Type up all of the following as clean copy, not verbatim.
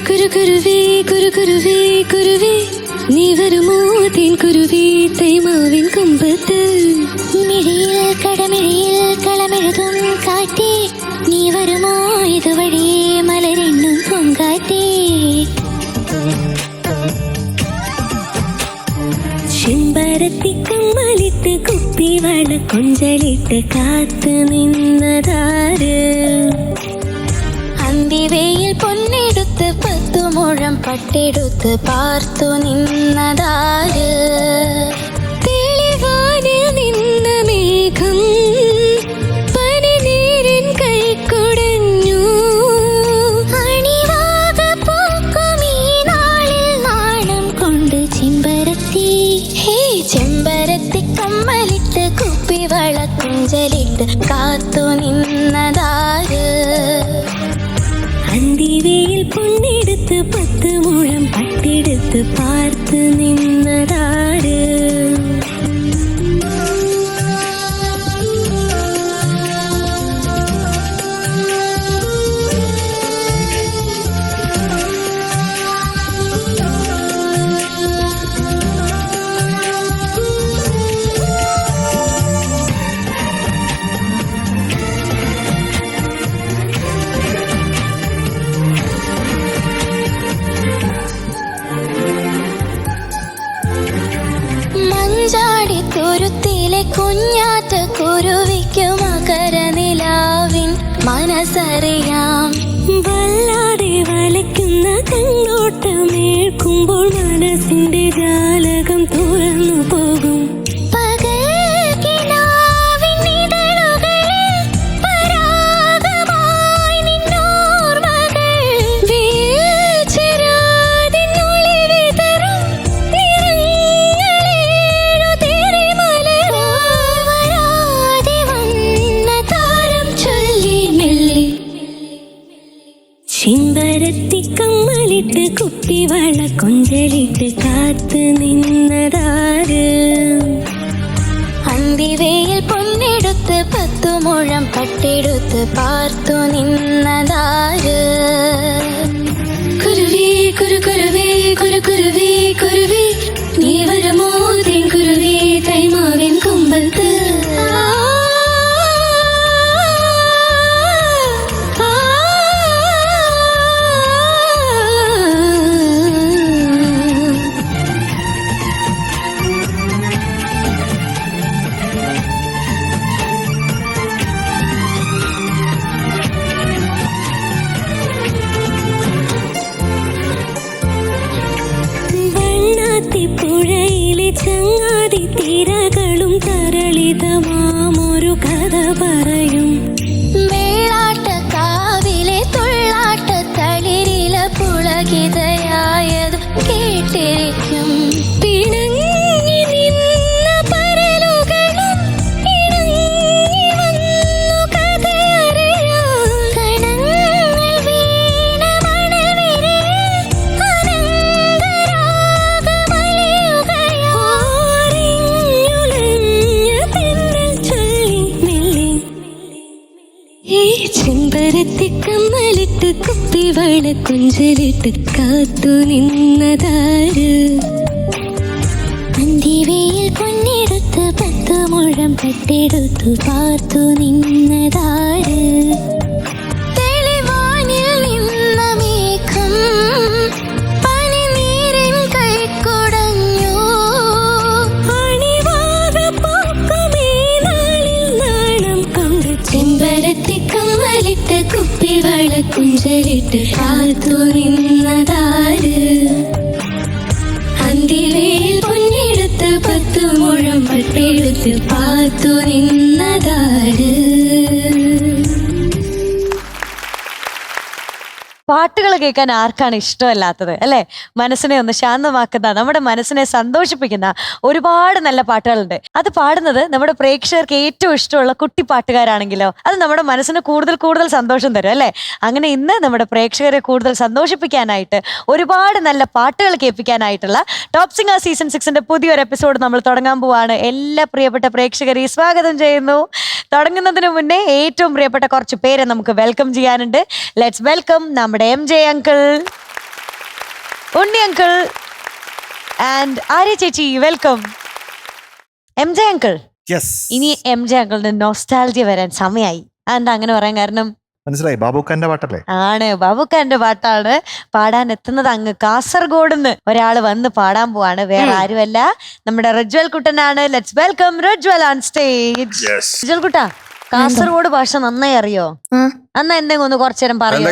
കുരുകുരുവേ കുരുകുരുവേ കുരുവേ നീ വരുമോ തേൻ കുരുവേ തേമാവിൻ കൊമ്പത്ത് മിഴിയിൽ കടമിഴിയിൽ കളമെഴുതും കാറ്റേ നീ വരുമോ ഇതുവഴിയേ മലരെണ്ണും പൂങ്കാറ്റേ ചെമ്പരത്തിക്കമ്മലിട്ട് കുപ്പിവള കൊഞ്ചലിട്ട് കാത്തു നിന്നതാര് അന്തിവയിൽ പൊന്നെടുത്ത് 10 മുഴം പട്ടെടുത്ത് പാർത്തു നിന്നതാര് തെളിവാനിൽ നിന്ന മേഘം പനിനീരിൻ കൈക്കുടഞ്ഞു അണിവാക പൂക്കും ഈ നാളിൽ നാണം കൊണ്ട് ചെമ്പരത്തി ചെമ്പരത്തി കമ്മലിട്ട് കുപ്പിവള കുഞ്ചലിട്ട് കാത്തു നിന്നതാര് അന്തിവയിൽ പൊന്നെടുത്ത് 10 മുഴം പട്ടെടുത്ത് പാർത്ത് നിന്നതാര് മഞ്ചാടി തുരുത്തിലെ കുഞ്ഞാറ്റ കുരുവിക്കു മകരനിലാവിൻ മനസ്സറിയാം വല്ലാതെ വലയ്ക്കുന്ന കണ്ണോട്ടമേൽക്കുമ്പോൾ മനസ്സിന്റെ ജാലകം തുറന്നു പോകും ചെമ്പരത്തി കമ്മലിട്ട് കുപ്പിവള കൊഞ്ചലിട്ട് കാത്തു നിന്നതാര് അന്തിവയിൽ പൊന്നെടുത്ത് 10 മുഴം പട്ടെടുത്ത് പാർത്തു നിന്നതാര് കുരുവേ കുരുകുരുവേ കുരുകുരുവേ കുരുവേ നീ വരുമോ തേൻ കുരുവേ തൈമാവിൻ കൊമ്പത്ത് പുഴയിലെ ചങ്ങാതി തിരകളും തരളിതമാമൊരു കഥ പറയും വേളാട്ട കാവിലെ തുള്ളാട്ട തളിരില പുളകിതയായത് കേട്ടിരിക്കും പിണങ്ങി നിന്ന പരലുകളും ഇണങ്ങി വന്നു കഥയറിയാം കണങ്ങൾ വീണ മണൽവിരലിൽ ചെമ്പരത്തി കമ്മലിട്ട് കുപ്പിവള കൊഞ്ചലിട്ട് കാത്തു നിന്നതാര് അന്തിവയിൽ പൊന്നെടുത്ത് 10 മുഴം പട്ടെടുത്തു പാർത്തു നിന്നതാര് തെളിവാനിൽ നിന്ന മേഘം പനിനീരിൻ കൈക്കുടഞ്ഞു അണിവാക പൂക്കുമീ നാളിൽ നാണം കൊണ്ട് ചെമ്പരത്തി കമ്മലിട്ട് കുപ്പിവള കുഞ്ചലിട്ട് കാത്തു നിന്നതാര് അന്തിവയിൽ പൊന്നെടുത്ത് 10 മുഴം പട്ടെടുത്ത് പാർത്തു നിന്നതാര് പാട്ടുകൾ കേൾക്കാൻ ആർക്കാണ് ഇഷ്ടമല്ലാത്തത് അല്ലേ? മനസ്സിനെ ഒന്ന് ശാന്തമാക്കുന്ന, നമ്മുടെ മനസ്സിനെ സന്തോഷിപ്പിക്കുന്ന ഒരുപാട് നല്ല പാട്ടുകളുണ്ട്. അത് പാടുന്നത് നമ്മുടെ പ്രേക്ഷകർക്ക് ഏറ്റവും ഇഷ്ടമുള്ള കുട്ടി പാട്ടുകാരാണെങ്കിലോ അത് നമ്മുടെ മനസ്സിന് കൂടുതൽ കൂടുതൽ സന്തോഷം തരും അല്ലേ? അങ്ങനെ ഇന്ന് നമ്മുടെ പ്രേക്ഷകരെ കൂടുതൽ സന്തോഷിപ്പിക്കാനായിട്ട് ഒരുപാട് നല്ല പാട്ടുകൾ കേൾപ്പിക്കാനായിട്ടുള്ള ടോപ്പ് സിംഗർ സീസൺ 6ന്റെ പുതിയൊരു എപ്പിസോഡ് നമ്മൾ തുടങ്ങാൻ പോവാണ്. എല്ലാ പ്രിയപ്പെട്ട പ്രേക്ഷകരെ സ്വാഗതം ചെയ്യുന്നു. തുടങ്ങുന്നതിന് മുന്നേ ഏറ്റവും പ്രിയപ്പെട്ട കുറച്ച് പേരെ നമുക്ക് വെൽക്കം ചെയ്യാനുണ്ട്. ലെറ്റ്സ് വെൽക്കം നമ്മുടെ MJ uncle. Unni uncle and Arya ചേച്ചി വെൽക്കം. എം ജെ അങ്കിൾ, ഇനി എം ജെ അങ്കിളിന്റെ നൊസ്റ്റാൾജിയ വരാൻ സമയമായി. അതെന്താ അങ്ങനെ പറയാൻ കാരണം? മനസ്സിലായി, ബാബുഖാന്റെ പാട്ടല്ലേ? ആണ്, ബാബുഖാന്റെ പാട്ടാണ്. പാടാൻ എത്തുന്നത് അങ്ങ് കാസർഗോഡ്ന്ന് ഒരാള് വന്ന് പാടാൻ പോവാണ്. വേറെ ആരുമല്ല, നമ്മുടെ റിജ്വൽ കുട്ടനാണ്. Let's welcome Rijwal on stage. Rijwal കുട്ടാ, കാസർഗോഡ് ഭാഷ നന്നായി അറിയോ? അന്ന് എന്തെങ്കിലും ഒന്ന് കുറച്ചേരം പറയാം,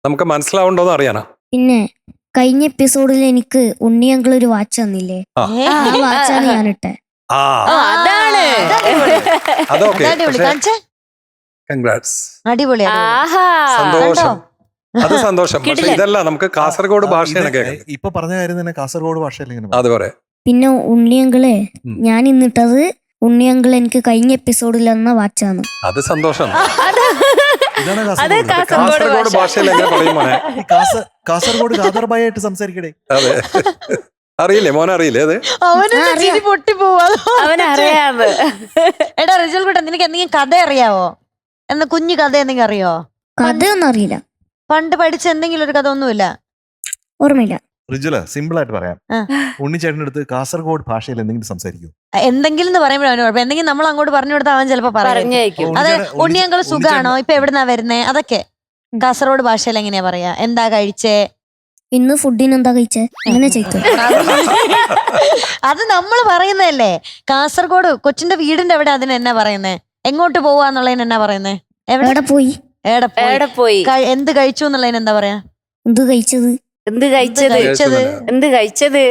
നമുക്ക് മനസ്സിലാവുണ്ടോന്ന് അറിയാനാ. പിന്നെ കഴിഞ്ഞ എപ്പിസോഡിൽ എനിക്ക് ഉണ്ണി അങ്കിൾ ഒരു വാച്ച് തന്നില്ലേ, ആ വാച്ചാണ് ഞാനിട്ടെ. അടിപൊളി, സന്തോഷം. അത് സന്തോഷം. പക്ഷെ ഇതല്ല, നമുക്ക് കാസർഗോഡ് ഭാഷയാണ് കേൾക്കുന്നത്. ഇപ്പൊ പറഞ്ഞ കാര്യം തന്നെ കാസർഗോഡ് ഭാഷയല്ലേ? അത് പറയാം. പിന്നെ ഉണ്ണി അങ്കിളെ, ഞാൻ ഇന്നിട്ടത് ഉണ്ണി അങ്കിൾ എനിക്ക് കഴിഞ്ഞ എപ്പിസോഡിൽ തന്ന വാച്ചാണ്. അത് സന്തോഷം. കാസർഗോഡ് ഭാഷയിൽ എങ്ങനെ പറയും മോനെ? കാസർഗോഡ് കാതർബായിട്ട് സംസാരിക്കടേ. അതെ, അറിയില്ലേ മോനെ? അറിയില്ലേ? അത് അവന് പൊട്ടി പോവാ. അവനറിയാമോ? എടാ റിജ്വൽ കുട്ടാ, നിനക്ക് എന്തെങ്കിലും കഥ അറിയാവോ? എന്ന കുഞ്ഞു കഥ എന്തെങ്കിലും അറിയോ? കഥയൊന്നും അറിയില്ല. പണ്ട് പഠിച്ച എന്തെങ്കിലും ഒരു കഥ? ഒന്നുമില്ല, ഓർമ്മയില്ല. റിജുല, സിമ്പിൾ ആയിട്ട് പറയാം. ഉണ്ണിച്ചേട്ടൻ്റെ അടുത്ത് കാസർഗോഡ് ഭാഷയിൽ എന്തെങ്കിലും സംസാരിക്കൂ. എന്തെങ്കിലും എന്ന് പറയുമ്പോഴാണ് കുഴപ്പം. എന്തെങ്കിലും നമ്മൾ അങ്ങോട്ട് പറഞ്ഞു കൊടുത്താൽ അവൻ ചിലപ്പോ പറയും. അതെ, ഉണ്ണിയങ്കൾ സുഖാണോ, ഇപ്പൊ എവിടുന്നാ വരുന്നേ, അതൊക്കെ കാസർഗോഡ് ഭാഷയിൽ എങ്ങനെയാ പറയാ? എന്താ കഴിച്ചേ, ഇന്ന് ഫുഡിന് എന്താ കഴിച്ചേ, അങ്ങനെ ചെയ്തു. അത് നമ്മൾ പറയുന്നതല്ലേ. കാസർഗോഡ് കൊച്ചിന്റെ വീടിന്റെ എവിടെ, അതിന് എന്നാ പറയുന്നേ? എങ്ങോട്ട് പോവാന്നുള്ളതിന് എന്നാ പറയുന്നേ? എവിടെ പോയി, എവിടെ പോയി, എന്ത് കഴിച്ചു എന്നുള്ളതിന് എന്താ പറയാ? എന്ത് കഴിച്ചത്, എന്ത് കഴിച്ചത്, എന്ത് കഴിച്ചത്.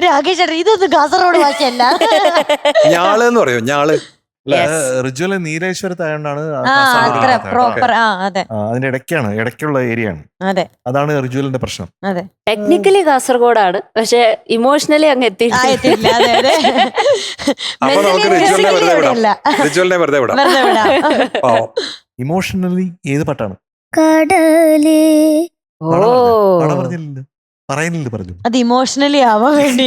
രാകേഷ് ചേട്ടൻ, ഇതൊന്നും കാസർഗോഡ് ഭാഷയല്ല. ഞാള് എന്ന് പറയോ? ഞാള്. റിജുവല് നീലേശ്വരത്തായോണ്ടാണ് പ്രോപ്പർ. അതിന്റെ ഇടയ്ക്കുള്ള ഏരിയ ആണ്. അതെ, അതാണ് റിജുവലിന്റെ പ്രശ്നം. അതെ, ടെക്നിക്കലി കാസർഗോഡാണ്, പക്ഷെ ഇമോഷണലി അങ്ങ് എത്തിയില്ല. ഇമോഷണലി ഏത് പാട്ടാണ്? കടലേ. പറഞ്ഞില്ലല്ലോ, പറയുന്നില്ല, പറഞ്ഞു. അത് ഇമോഷണലി ആവാൻ വേണ്ടി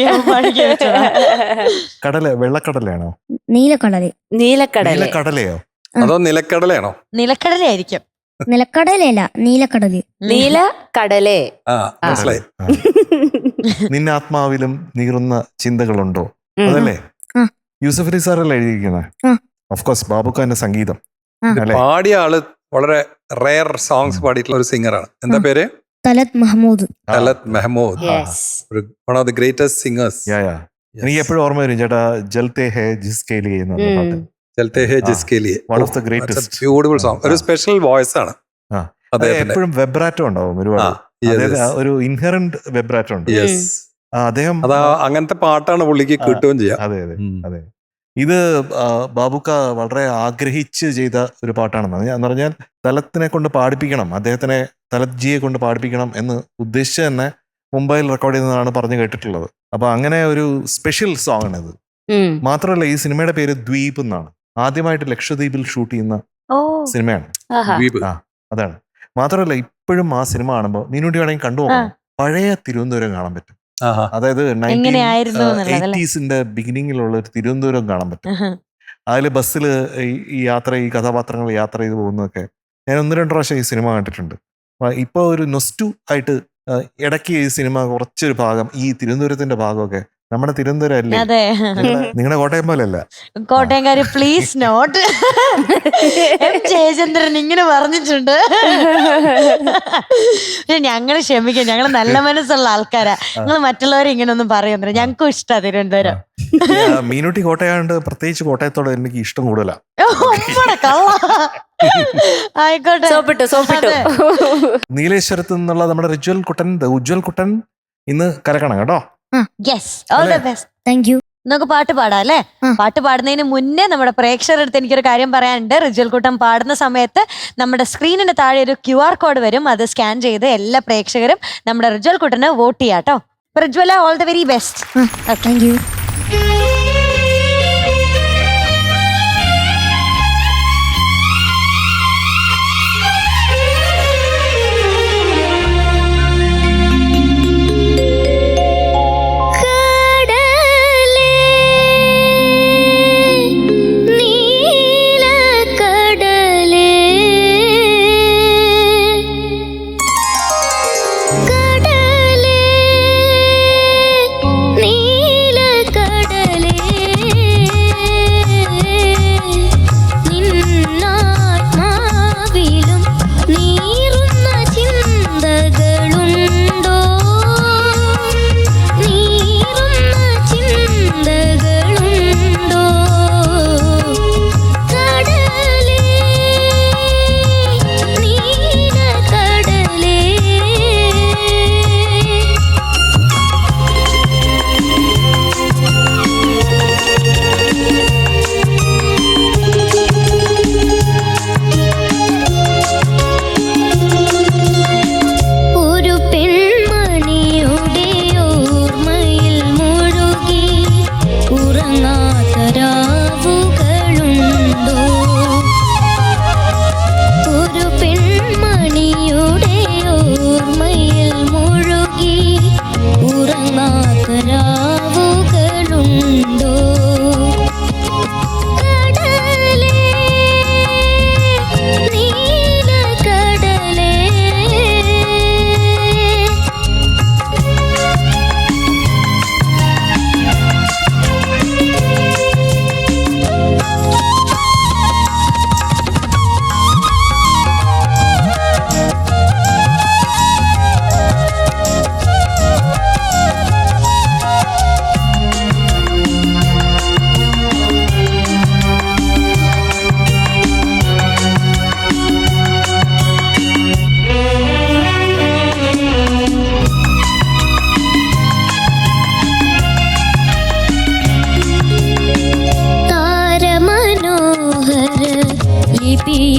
കടല വെള്ളക്കടലയാണോ? നീലക്കടലയോ അതോ നിലക്കടലയാണോ? നിലക്കടലായിരിക്കും. നിലക്കടലല്ല, നീലക്കടല്. നീലക്കടലേ. മനസ്സിലായി. നിന്റെ ആത്മാവിലും നീറുന്ന ചിന്തകളുണ്ടോ, അതല്ലേ? യൂസഫ് അലി സാറല്ലേ എഴുതിയിരിക്കുന്നത്? ഓഫ് കോഴ്സ് ബാബുഖാന്റെ സംഗീതം. പാടിയ ആള് വളരെ റെയർ സോങ്സ് പാടിയിട്ടുള്ള ഒരു സിംഗറാണ്. എന്താ പേര്? Talat Mahmood. One of the greatest singers. എനിക്ക് എപ്പോഴും ഓർമ്മ വരും ചേട്ടാ, ജൽത്തെ ഹേ ജിസ്കേ ലിയേ എന്ന പാട്ട്. ജൽത്തെ ഹേ ജിസ്കേ ലിയേ, one of the greatest. Beautiful song. ഒരു സ്പെഷ്യൽ വോയിസ് ആണ്. എപ്പോഴും വെബ്രാറ്റോ ഉണ്ടാവും ഒരുപാട്. ഒരു ഇൻഹെറന്റ് വെബ്രാറ്റോ ഉണ്ട് അദ്ദേഹം. അങ്ങനത്തെ പാട്ടാണ് പുള്ളിക്ക് കിട്ടുകയും ചെയ്യാം. അതെ അതെ അതെ. ഇത് ബാബുക്ക വളരെ ആഗ്രഹിച്ച് ചെയ്ത ഒരു പാട്ടാണെന്ന്. എന്ന് പറഞ്ഞാൽ തലത്തിനെ കൊണ്ട് പാടിപ്പിക്കണം, അദ്ദേഹത്തിനെ തലത്ജിയെ കൊണ്ട് പാടിപ്പിക്കണം എന്ന് ഉദ്ദേശിച്ച് തന്നെ മുംബൈയിൽ റെക്കോർഡ് ചെയ്യുന്നതാണ് പറഞ്ഞു കേട്ടിട്ടുള്ളത്. അപ്പൊ അങ്ങനെ ഒരു സ്പെഷ്യൽ സോങ് ആണ് ഇത്. മാത്രമല്ല ഈ സിനിമയുടെ പേര് ദ്വീപ് എന്നാണ്. ആദ്യമായിട്ട് ലക്ഷദ്വീപിൽ ഷൂട്ട് ചെയ്യുന്ന സിനിമയാണ്. അതാണ്. മാത്രമല്ല ഇപ്പോഴും ആ സിനിമ കാണുമ്പോൾ മീനുട്ടി വേണമെങ്കിൽ കണ്ടുപോകണം. പഴയ തിരുവനന്തപുരം കാണാൻ പറ്റും. അതായത് 1980s ബിഗിനിങ്ങിലുള്ള ഒരു തിരുവനന്തപുരം കാണാൻ പറ്റും. അതിൽ ബസ്സിൽ ഈ കഥാപാത്രങ്ങൾ യാത്ര ചെയ്ത് പോകുന്നതൊക്കെ ഞാൻ 1-2 പ്രാവശ്യം ഈ സിനിമ കണ്ടിട്ടുണ്ട്. ഇപ്പൊ ഒരു നൊസ്റ്റു ആയിട്ട് ഇടയ്ക്ക് ഈ സിനിമ കുറച്ചൊരു ഭാഗം, ഈ തിരുവനന്തപുരത്തിന്റെ ഭാഗമൊക്കെ നമ്മുടെ തിരുവനന്തപുരം അല്ലേ, നിങ്ങളുടെ കോട്ടയം പോലെ അല്ല. കോട്ടയംകാര് പ്ലീസ് നോട്ട്. ജയചന്ദ്രൻ ഇങ്ങനെ പറഞ്ഞിട്ടുണ്ട്. ഞങ്ങള് ക്ഷമിക്കാം, ഞങ്ങള് നല്ല മനസ്സുള്ള ആൾക്കാരാ. നിങ്ങൾ മറ്റുള്ളവരെ ഇങ്ങനെ ഒന്നും പറയുന്നില്ല. ഞങ്ങൾക്കും ഇഷ്ടാ തിരുവനന്തപുരം. മീനുട്ടി കോട്ടയാണ്ട് പ്രത്യേകിച്ച് കോട്ടയത്തോട് എനിക്ക് ഇഷ്ടം കൂടുതലാ. ആയിക്കോട്ടെ. നീലേശ്വരത്ത് നിന്നുള്ള നമ്മുടെ റിജ്വൽ കുട്ടൻ, ഉജ്വൽ കുട്ടൻ ഇന്ന് കലക്കണം കേട്ടോ. നമുക്ക് പാട്ട് പാടാം അല്ലേ? പാട്ട് പാടുന്നതിന് മുന്നേ നമ്മുടെ പ്രേക്ഷകരുടെ അടുത്ത് എനിക്കൊരു കാര്യം പറയാനുണ്ട്. റിജ്വൽ കുട്ടൻ പാടുന്ന സമയത്ത് നമ്മുടെ സ്ക്രീനിന് താഴെ ഒരു QR കോഡ് വരും. അത് സ്കാൻ ചെയ്ത് എല്ലാ പ്രേക്ഷകരും നമ്മുടെ റിജ്വൽ കുട്ടന് വോട്ട് ചെയ്യാം കേട്ടോ. റിജ്വല, all the very best. Thank you. കടലേ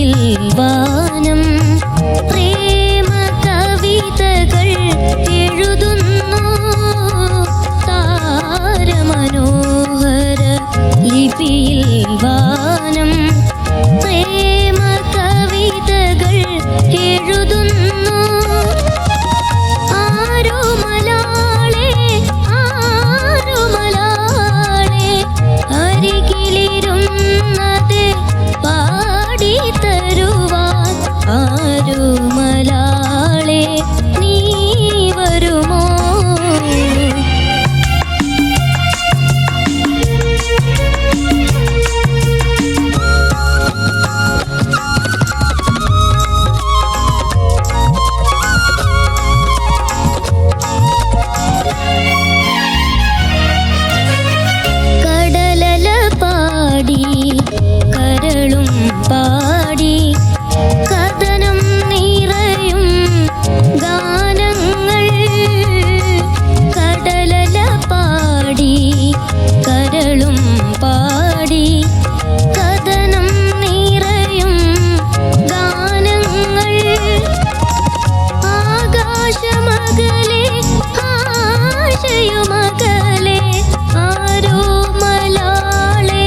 ലിപിയിൽ വാനം പ്രേമ കവിതകൾ എഴുതുന്നു താരമനോഹര ലിപിയിൽ വാനം പ്രേമ കവിതകൾ എഴുതുന്നു ആരോ മലാളെ അരികിലിരുന്നത് പാടി തരുവാൻ ആരോ മലാളെ നീ വരുമോ കടലല പാടി കരളും പാടി കഥനം നിറയും ഗാനങ്ങൾ കടലല പാടി കരളും പാടി കഥനം നിറയും ഗാനങ്ങൾ ആകാശമകലെ ആശയുമകലെ ആരോ മലാളെ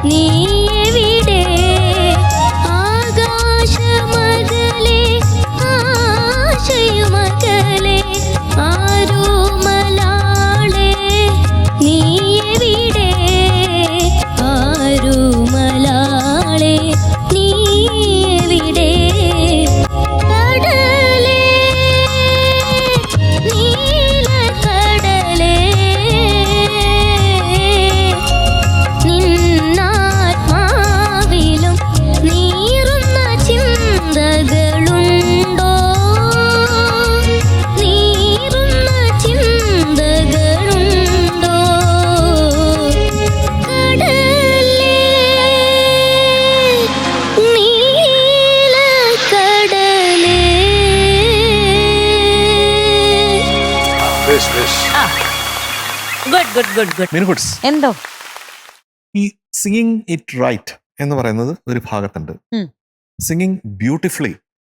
നീ എവിടെ ആകാശമകലെ ആശയുമകലെ ആരോ മലാളെ നീ എവിടെ ആരോ മലാളെ നീ എവിടെ കടലേ നീലക്കടലേ നിന്നാത്മാവിലും നീറുന്ന ചിന്തകളുണ്ടോ നീറുന്ന ചിന്തകളുണ്ടോ കടലേ നീലക്കടലേ മീനുകുട്സ് എന്തോ ഈ സിംഗിങ് ഇറ്റ് റൈറ്റ് എന്ന് പറയുന്നത് ഒരു ഭാഗത്തുണ്ട്, ഉം. സിംഗിങ് ബ്യൂട്ടിഫുള്ളി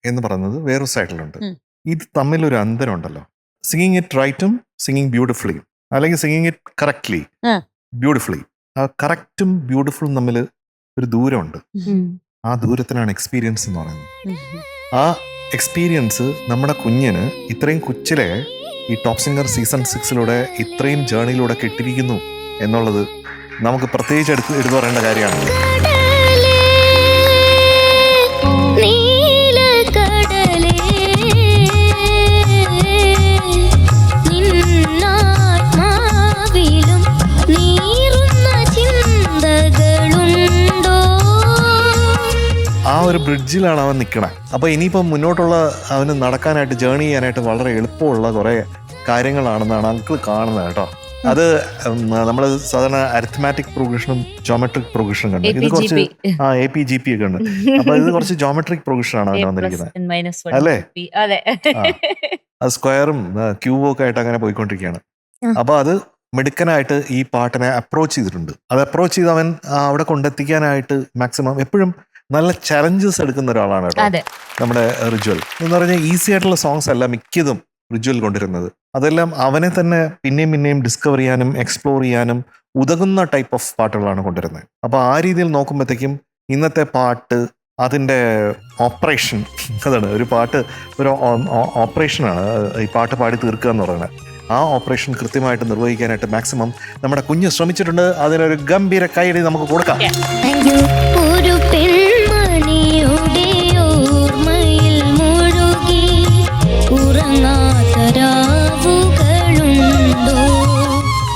എന്ന് പറയുന്നത് വേറൊരു സൈഡിലുണ്ട്. ഉം. ഇത് തമ്മിലൊരു അന്തരമുണ്ടല്ലോ. സിംഗിങ് ഇറ്റ് റൈറ്റും സിംഗിങ് ബ്യൂട്ടിഫുള്ളിയും, അല്ലെങ്കിൽ സിംഗിങ് ഇറ്റ് കറക്റ്റ്ലി ആ. ബ്യൂട്ടിഫുള്ളി. ആ കറക്റ്റും ബ്യൂട്ടിഫുള്ളും തമ്മിൽ ഒരു ദൂരമുണ്ട്. ആ ദൂരത്തിനാണ് എക്സ്പീരിയൻസ് എന്ന് പറയുന്നത്. ആ എക്സ്പീരിയൻസ് നമ്മുടെ കുഞ്ഞിന് ഇത്രയും കൊച്ചിലെ ഈ ടോപ്പ് സിംഗർ സീസൺ 6 ഇത്രയും ജേർണിയിലൂടെ കിട്ടിയിരിക്കുന്നു എന്നുള്ളത് നമുക്ക് പ്രത്യേകിച്ച് എടുത്തു പറയേണ്ട കാര്യമാണ്. നീലക്കടലേ നിന്നാത്മാവിലും നീറുന്ന ചിന്തകളുണ്ടോ ആ ഒരു ബ്രിഡ്ജിലാണ് അവൻ നിൽക്കണേ. അപ്പൊ ഇനിയിപ്പം മുന്നോട്ടുള്ള അവന് നടക്കാനായിട്ട് ജേർണി ചെയ്യാനായിട്ട് വളരെ എളുപ്പമുള്ള കുറെ കാര്യങ്ങളാണെന്നാണ് അങ്കിൾ കാണുന്നത് കേട്ടോ. അത് നമ്മൾ സാധാരണ അരിത്മാറ്റിക് പ്രോഗ്രഷനും ജോമെട്രിക് പ്രോഗ്രഷനും കണ്ടു. ഇത് കുറച്ച് APGP ഒക്കെ ഉണ്ട്. അപ്പൊ ഇത് കുറച്ച് ജോമെട്രിക് പ്രോഗ്രഷൻ ആണ് അവന് വന്നിരിക്കുന്നത് അല്ലേ? അത് സ്ക്വയറും ക്യൂബും ഒക്കെ ആയിട്ട് അങ്ങനെ പോയിക്കൊണ്ടിരിക്കുകയാണ്. അപ്പൊ അത് മിടുക്കനായിട്ട് ഈ പാട്ടിനെ അപ്രോച്ച് ചെയ്തിട്ടുണ്ട്. അത് അപ്രോച്ച് ചെയ്ത് അവൻ അവിടെ കൊണ്ടെത്തിക്കാനായിട്ട് മാക്സിമം എപ്പോഴും നല്ല ചലഞ്ചസ് എടുക്കുന്ന ഒരാളാണ് കേട്ടോ നമ്മുടെ റിജ്വൽ. എന്ന് പറഞ്ഞാൽ ഈസി ആയിട്ടുള്ള സോങ്സ് അല്ല മിക്കതും റിജ്വൽ കൊണ്ടിരുന്നത്. അതെല്ലാം അവനെ തന്നെ പിന്നെയും പിന്നെയും ഡിസ്കവർ ചെയ്യാനും എക്സ്പ്ലോർ ചെയ്യാനും ഉതകുന്ന ടൈപ്പ് ഓഫ് പാട്ടുകളാണ് കൊണ്ടുവരുന്നത്. അപ്പോൾ ആ രീതിയിൽ നോക്കുമ്പോഴത്തേക്കും ഇന്നത്തെ പാട്ട് അതിൻ്റെ ഓപ്പറേഷൻ അതാണ്. ഒരു പാട്ട് ഒരു ഓപ്പറേഷനാണ് ഈ പാട്ട് പാടി തീർക്കുക എന്ന് പറയുന്നത്. ആ ഓപ്പറേഷൻ കൃത്യമായിട്ട് നിർവഹിക്കാനായിട്ട് മാക്സിമം നമ്മുടെ കുഞ്ഞ് ശ്രമിച്ചിട്ടുണ്ട്. അതിനൊരു ഗംഭീര കൈയടി നമുക്ക് കൊടുക്കാം. ഒരു പെൺമണിയുടെ ഓർമ്മയിൽ മുഴുകി ഉറങ്ങാത്ത രാവുകളുണ്ടോ.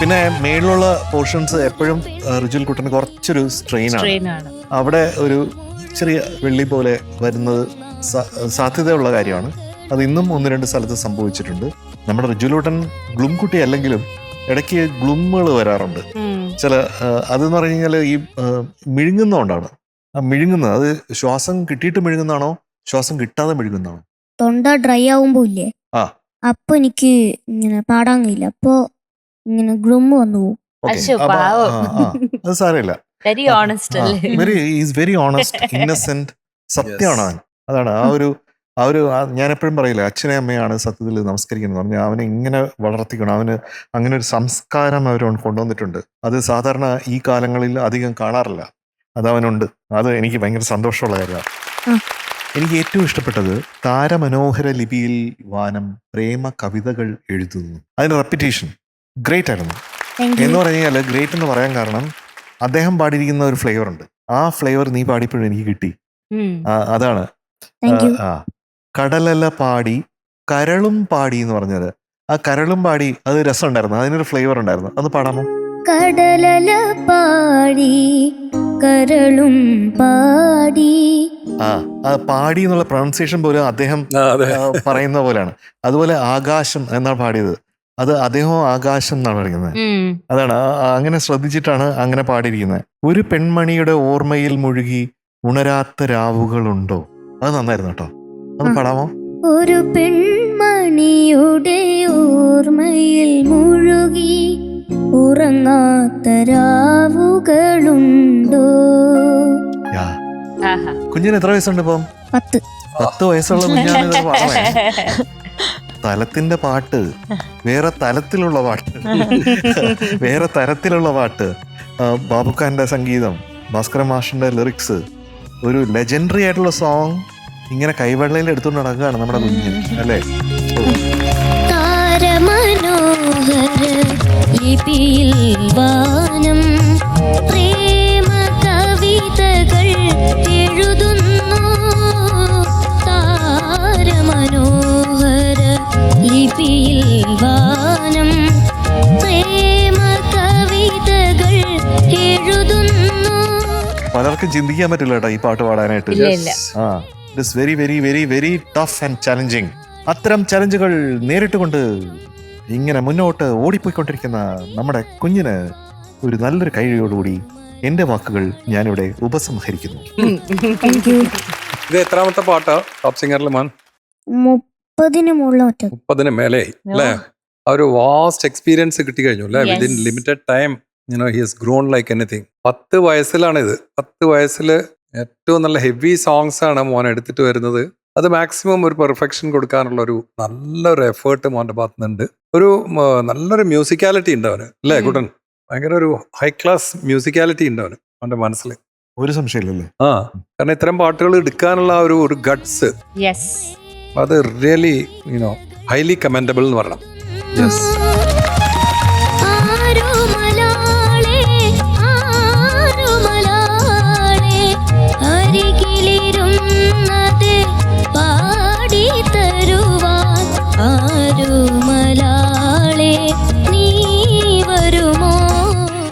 പിന്നെ മേളിലുള്ള പോർഷൻസ് എപ്പോഴും റിജുൽ കുട്ടന് കുറച്ചൊരു സ്ട്രെയിൻ ആണ്. അവിടെ ഒരു ചെറിയ വെള്ളി പോലെ വരുന്നത് സാധ്യതയുള്ള കാര്യമാണ്. അത് ഇന്നും 1-2 സ്ഥലത്ത് സംഭവിച്ചിട്ടുണ്ട്. നമ്മുടെ റിജുലൂട്ടൻ ഗ്ലും കുട്ടി അല്ലെങ്കിലും ഇടയ്ക്ക് ഗ്ലുമുകൾ വരാറുണ്ട് ചില. അതെന്ന് പറഞ്ഞു കഴിഞ്ഞാൽ ഈ മിഴുങ്ങുന്നതുകൊണ്ടാണ്. ആ മിഴുങ്ങുന്നത് അത് ശ്വാസം കിട്ടിയിട്ട് മിഴുങ്ങുന്നതാണോ ശ്വാസം കിട്ടാതെ മിഴുങ്ങുന്നതാണോ? തൊണ്ട ഡ്രൈ ആവുമ്പോ ഇല്ലേ, അപ്പൊ എനിക്ക് ഇങ്ങനെ പാടാൻ കഴിയില്ല. അപ്പൊ ഇങ്ങനെ ഗ്ലും വന്നു പോകും. അത് സാരമില്ല. Very honest very honest, Innocent, സത്യമാണ് അവൻ. അതാണ് ഞാൻ എപ്പോഴും പറയില്ല, അച്ഛനെ അമ്മയാണ് സത്യത്തിൽ നമസ്കരിക്കുന്നത് പറഞ്ഞാൽ അവനെ ഇങ്ങനെ വളർത്തിക്കണം. അവന് അങ്ങനെ ഒരു സംസ്കാരം അവർ കൊണ്ടുവന്നിട്ടുണ്ട്. അത് സാധാരണ ഈ കാലങ്ങളിൽ അധികം കാണാറില്ല. അതവനുണ്ട്. അത് എനിക്ക് ഭയങ്കര സന്തോഷമുള്ള കാര്യമാണ്. എനിക്ക് ഏറ്റവും ഇഷ്ടപ്പെട്ടത് താരമനോഹര ലിപിയിൽ വാനം പ്രേമ കവിതകൾ എഴുതുന്നു. അതിന്റെ റെപ്പിറ്റേഷൻ ഗ്രേറ്റ് ആയിരുന്നു. എന്ന് പറഞ്ഞു കഴിഞ്ഞാൽ ഗ്രേറ്റ് എന്ന് പറയാൻ കാരണം അദ്ദേഹം പാടിയിരിക്കുന്ന ഒരു ഫ്ലേവർ ഉണ്ട്. ആ ഫ്ലേവർ നീ പാടിയപ്പോഴും എനിക്ക് കിട്ടി. അതാണ് കടലല പാടി കരളും പാടി എന്ന് പറഞ്ഞത്. ആ കരളും പാടി അത് രസം ഉണ്ടായിരുന്നു, അതിനൊരു ഫ്ലേവർ ഉണ്ടായിരുന്നു. അത് പാടാമോ? കടലല പാടി കരളും പാടി. ആ പാടി എന്നുള്ള പ്രൊണൗൺസിയേഷൻ പോലും അദ്ദേഹം പറയുന്ന പോലെയാണ്. അതുപോലെ ആകാശം എന്നാണ് പാടിയത്. അത് അദ്ദേഹം ആകാശം എന്നാണ് പറയുന്നത്. അതാണ് അങ്ങനെ ശ്രദ്ധിച്ചിട്ടാണ് അങ്ങനെ പാടിയിരിക്കുന്നത്. ഒരു പെൺമണിയുടെ ഓർമ്മയിൽ മുഴുകി ഉണരാത്ത രാവുകളുണ്ടോ. അത് നന്നായിരുന്നു കേട്ടോ. അത് പാടാമോ? ഒരു പെൺമണിയുടെ ഓർമ്മയിൽ മുഴുകി ഉറങ്ങാത്ത രാവുകളുണ്ടോ. കുഞ്ഞിന് എത്ര വയസ്സുണ്ട് ഇപ്പം? 10 വയസ്സുള്ള കുഞ്ഞാണ് പാടമേ. തലത്തിന്റെ പാട്ട്, വേറെ തലത്തിലുള്ള പാട്ട്, വേറെ തരത്തിലുള്ള പാട്ട്. ബാബുഖാന്റെ സംഗീതം, ഭാസ്കര മാഷിന്റെ ലിറിക്സ്, ഒരു ലെജൻഡറി ആയിട്ടുള്ള സോങ് ഇങ്ങനെ കൈവെള്ളയിൽ എടുത്തുകൊണ്ട് നടക്കുകയാണ് നമ്മുടെ കുഞ്ഞ്, അല്ലേ? താരമനോഹര ലിപിയിൽ വാനം പ്രേമ കവിതകൾ എഴുതുന്നു. താരമനോഹര ലിപിയിൽ വാനം പ്രേമ കവിതകൾ എഴുതുന്നു. പലർക്കും ചിന്തിക്കാൻ പറ്റില്ല കേട്ടോ ഈ പാട്ട് പാടാനായിട്ട്. It is very very very very tough and challenging. അത്തരം ചലഞ്ചുകൾ നേരിട്ടുകൊണ്ട് ഇങ്ങനെ മുന്നോട്ട് ഓടിപ്പോയിക്കൊണ്ടിരിക്കുന്ന നമ്മുടെ കുഞ്ഞിന് ഒരു നല്ലൊരു കഴിയോടുകൂടി എന്റെ വാക്കുകൾ ഞാനിവിടെ ഉപസംഹരിക്കുന്നു. ഇത് എത്രാമത്തെ പാട്ടാ ടോപ്പ് സിംഗറിൽ മാൻ? 30 മേലെ അല്ലേ? ആ ഒരു വാസ്റ്റ് എക്സ്പീരിയൻസ് കിട്ടി കഴിഞ്ഞു അല്ലേ? Within limited time he has grown like anything. 10 വയസ്സിലാണ് ഇത്. 10 വയസ്സിൽ ഏറ്റവും നല്ല ഹെവി സോങ്സ് ആണ് മോൻ എടുത്തിട്ട് വരുന്നത്. അത് മാക്സിമം ഒരു പെർഫെക്ഷൻ കൊടുക്കാനുള്ള ഒരു നല്ലൊരു എഫേർട്ട് മോന്റെ ഭാഗത്തുനിന്നുണ്ട്. ഒരു നല്ലൊരു മ്യൂസിക്കാലിറ്റി ഉണ്ട് അവന് അല്ലേ കുട്ടൻ? ഭയങ്കര ഒരു ഹൈ ക്ലാസ് മ്യൂസിക്കാലിറ്റി ഉണ്ട് അവന്, അവന്റെ മനസ്സിൽ. ഒരു സംശയമില്ലല്ലേ? കാരണം ഇത്തരം പാട്ടുകൾ എടുക്കാനുള്ള ഒരു ഗട്ട്സ്, അത് റിയലി ഹൈലി കമൻഡബിൾ എന്ന് പറയണം. യെസ്.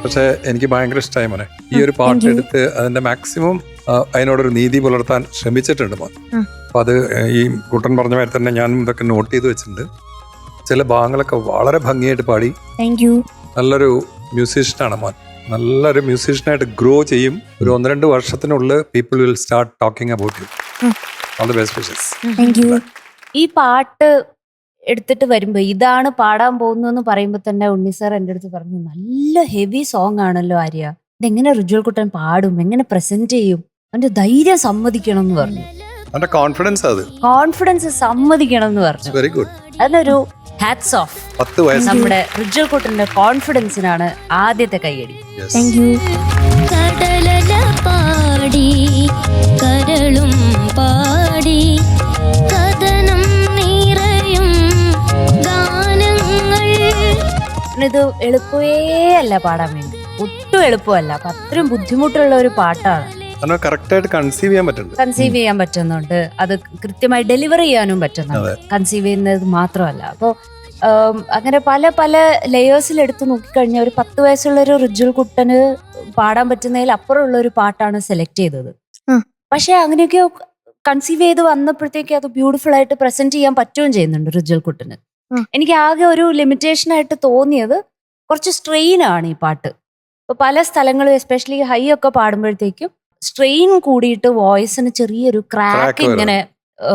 പക്ഷെ എനിക്ക് ഭയങ്കര ഇഷ്ടമായി മോനെ ഈ ഒരു പാട്ടെടുത്ത് അതിന്റെ മാക്സിമം അതിനോടൊരു നീതി പുലർത്താൻ ശ്രമിച്ചിട്ടുണ്ട് മോൻ. അപ്പൊ അത് ഈ കുട്ടൻ പറഞ്ഞ മാതിരി തന്നെ ഞാനും ഇതൊക്കെ നോട്ട് ചെയ്ത് വെച്ചിട്ടുണ്ട്. ചില ഭാഗങ്ങളൊക്കെ വളരെ ഭംഗിയായിട്ട് പാടി. നല്ലൊരു മ്യൂസീഷ്യനാണ് മോൻ. നല്ലൊരു മ്യൂസീഷ്യനായിട്ട് ഗ്രോ ചെയ്യും. ഒരു 1-2 വർഷത്തിനുള്ളിൽ people will start talking about you. All the best wishes. ഈ പാട്ട് എടുത്തിട്ട് വരുമ്പോ ഇതാണ് പാടാൻ പോകുന്നതെന്ന് പറയുമ്പോ തന്നെ ഉണ്ണി സാർ എൻ്റെ അടുത്ത് പറഞ്ഞു, നല്ല ഹെവി സോങ് ആണല്ലോ ആര്യ, ഇതെങ്ങനെ റിജ്വൽ കുട്ടൻ പാടും, എങ്ങനെ പ്രസന്റ് ചെയ്യും, അവന്റെ ധൈര്യം സമ്മതിക്കണം എന്ന് പറഞ്ഞു. കോൺഫിഡൻസ് സമ്മതിക്കണം എന്ന് പറഞ്ഞു. Very good. അതിനൊരു ഹാറ്റ്സ് ഓഫ്. നമ്മുടെ റിജ്വൽ കുട്ടന്റെ കോൺഫിഡൻസിനാണ് ആദ്യത്തെ കൈയടി. കടലല പാടി കരളും പാടി കഥനം നിറയും ഗാനങ്ങൾ. ഇത് എളുപ്പമേ അല്ല പാടാൻ വേണ്ടി, ഒട്ടും എളുപ്പമല്ല. അപ്പൊ അത്രയും ബുദ്ധിമുട്ടുള്ള ഒരു പാട്ടാണ്. കൺസീവ് ചെയ്യാൻ പറ്റുന്നുണ്ട്, അത് കൃത്യമായി ഡെലിവർ ചെയ്യാനും പറ്റുന്നുണ്ട്. കൺസീവ് ചെയ്യുന്നത് മാത്രമല്ല. അപ്പോൾ അങ്ങനെ പല പല ലെയേഴ്സിൽ എടുത്ത് നോക്കിക്കഴിഞ്ഞാൽ ഒരു 10 വയസ്സുള്ള ഒരു റിജ്വൽ കുട്ടന് പാടാൻ പറ്റുന്നതിൽ അപ്പുറമുള്ള ഒരു പാട്ടാണ് സെലക്ട് ചെയ്തത്. പക്ഷെ അങ്ങനെയൊക്കെ കൺസീവ് ചെയ്ത് വന്നപ്പോഴത്തേക്ക് അത് ബ്യൂട്ടിഫുൾ ആയിട്ട് പ്രസന്റ് ചെയ്യാൻ പറ്റുകയും ചെയ്യുന്നുണ്ട് റിജ്വൽ കുട്ടന്. എനിക്ക് ആകെ ഒരു ലിമിറ്റേഷൻ ആയിട്ട് തോന്നിയത് കുറച്ച് സ്ട്രെയിൻ ആണ് ഈ പാട്ട്. ഇപ്പൊ പല സ്ഥലങ്ങളും എസ്പെഷ്യലി ഹൈ ഒക്കെ പാടുമ്പോഴത്തേക്കും സ്ട്രെയിൻ കൂടിയിട്ട് വോയിസിന് ചെറിയൊരു ക്രാക്ക് ഇങ്ങനെ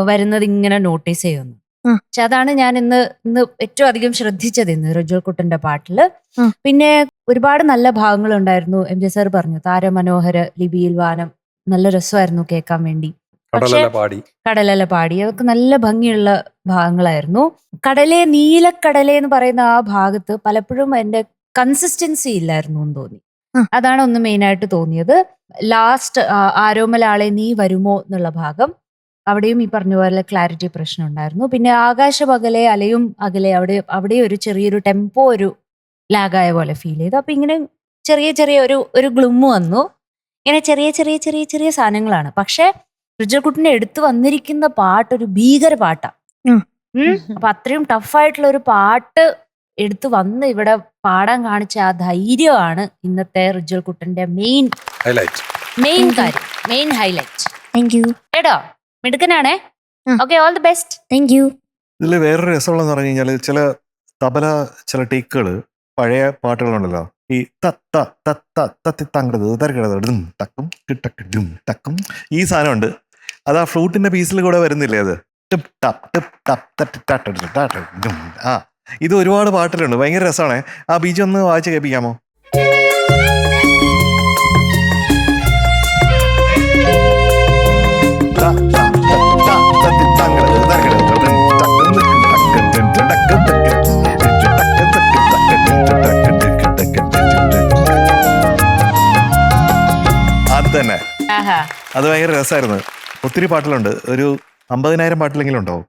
വരുന്നത് ഇങ്ങനെ നോട്ടീസ് ചെയ്യുന്നു. പക്ഷെ അതാണ് ഞാൻ ഇന്ന് ഏറ്റവും അധികം ശ്രദ്ധിച്ചത് ഇന്ന് റിജ്വൽ കുട്ടന്റെ പാട്ടില്. പിന്നെ ഒരുപാട് നല്ല ഭാഗങ്ങൾ ഉണ്ടായിരുന്നു. MJ സാർ പറഞ്ഞു താരമനോഹര ലിപിയിൽ വാനം, നല്ല രസമായിരുന്നു കേൾക്കാൻ വേണ്ടി. കടലല പാടി. കടലല പാടി അതൊക്കെ നല്ല ഭംഗിയുള്ള ഭാഗങ്ങളായിരുന്നു. നീലക്കടലേ എന്ന് പറയുന്ന ആ ഭാഗത്ത് പലപ്പോഴും എന്റെ കൺസിസ്റ്റൻസി ഇല്ലായിരുന്നു എന്ന് തോന്നി. അതാണ് ഒന്ന് മെയിനായിട്ട് തോന്നിയത്. ലാസ്റ്റ് ആരോമലാളെ നീ വരുമോ എന്നുള്ള ഭാഗം, അവിടെയും ഈ പറഞ്ഞ പോലെ ക്ലാരിറ്റി പ്രശ്നം ഉണ്ടായിരുന്നു. പിന്നെ ആകാശം അകലെ അലയും അകലെ, അവിടെ ഒരു ചെറിയൊരു ടെമ്പോ ഒരു ലാഗായ പോലെ ഫീൽ ചെയ്തു. അപ്പൊ ഇങ്ങനെ ചെറിയ ഒരു ഗ്ലുമ്മ് വന്നു. ഇങ്ങനെ ചെറിയ സാധനങ്ങളാണ്. പക്ഷെ ഋജുകുട്ടനെ എടുത്തു വന്നിരിക്കുന്ന പാട്ട് ഒരു ഭീകര പാട്ടാ. അപ്പൊ അത്രയും ടഫായിട്ടുള്ള ഒരു പാട്ട് എടുത്തു വന്ന് ഇവിടെ പാടാൻ കാണിച്ച ആ ധൈര്യമാണ് ഇന്നത്തെ ഋജുകുട്ടന്റെ മെയിൻ ഹൈലൈറ്റ്. Thank you. കേട്ടോ, മിടുക്കനാണേ. Okay, all the best. Thank you. ഇതിൽ വേറൊരു രസമുള്ളതെന്ന് പറഞ്ഞു കഴിഞ്ഞാൽ ചില തബല ചില ടേക്കുകൾ പഴയ പാട്ടുകളുണ്ടല്ലോ, ഈ ടക്കും ടക്കും ടക്കും ഈ സാധനമുണ്ട്. അത് ആ ഫ്ലൂട്ടിന്റെ പീസിൽ കൂടെ വരുന്നില്ലേ അത്? ആ, ഇത് ഒരുപാട് പാട്ടിലുണ്ട്, ഭയങ്കര രസമാണ്. ആ ബീജം ഒന്ന് വായിച്ച് കേൾപ്പിക്കാമോ? അത് തന്നെ, അത് ഭയങ്കര രസമായിരുന്നു. ഒത്തിരി പാട്ടിലുണ്ട്, ഒരു 50,000 പാട്ടിലെങ്കിലും ഉണ്ടാവും.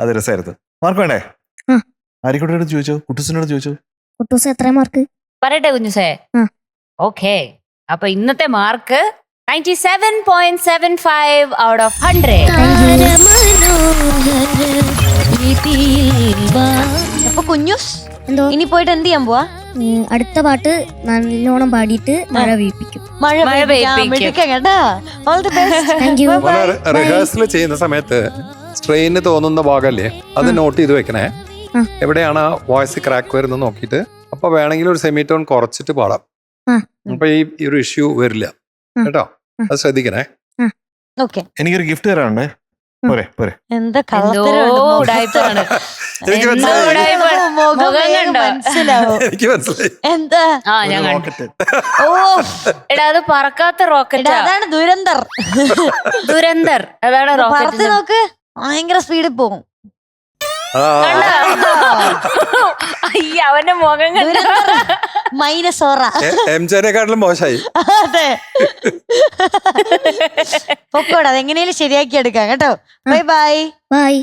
അത് രസമായിരുന്നു. മാർക്ക് വേണ്ടേ? ആരിക്കോട്ടോട് ചോദിച്ചോ, കുട്ടൂസിനോട് ചോദിച്ചോ. കുട്ടൂസ് എത്ര മാർക്ക് പറയട്ടെ കുഞ്ഞുസേ? ഓക്കെ, അപ്പൊ ഇന്നത്തെ മാർക്ക് 97.75 out of 100. അപ്പൊ കുഞ്ഞൂസ് എന്തോ ഇനി പോയിട്ട് എന്ത് ചെയ്യാൻ പോവാ? അടുത്ത പാട്ട് നല്ലോണം പാടിയിട്ട് മഴ വീപ്പിക്കും. മഴ പെയ്യിപ്പിക്കാം കേട്ടാ. All the best. Thank U. Rehearsal ചെയ്യുന്ന സമയത്ത് സ്ട്രെയിന് തോന്നുന്ന ഭാഗമല്ലേ, അത് നോട്ട് ചെയ്ത് വെക്കണേ. എവിടെയാണ് ആ വോയിസ് ക്രാക്ക് വരുന്നത് നോക്കിയിട്ട്, അപ്പൊ വേണമെങ്കിൽ ഒരു സെമിറ്റോൺ കുറച്ചിട്ട് പാടാം. അപ്പൊ ഈ ഒരു ഇഷ്യൂ വരില്ല കേട്ടോ, അത് ശ്രദ്ധിക്കണേ. ഓക്കെ, എനിക്കൊരു ഗിഫ്റ്റ് തരാനുണ്ടേ. പോരെ പോരെ. എന്താ എനിക്ക് മനസ്സിലാവും. എനിക്ക് മനസ്സിലായി. എന്താ? റോക്കറ്റ്. ഓ എടാ, അത് പറക്കാത്ത റോക്കറ്റ്. അതാണ് ദുരന്തർ. അതാണ് പറത്തി റോക്കറ്റ്. നോക്ക്, ഭയങ്കര സ്പീഡിൽ പോകും. അവന്റെ മുഖം കണ്ട -ഓറ. എംജെനെക്കാട്ടിലും മോശമായി. അതെ, പൊക്കോടാ, അതെങ്ങനെയും ശരിയാക്കി എടുക്കാം കേട്ടോ. Bye bye bye.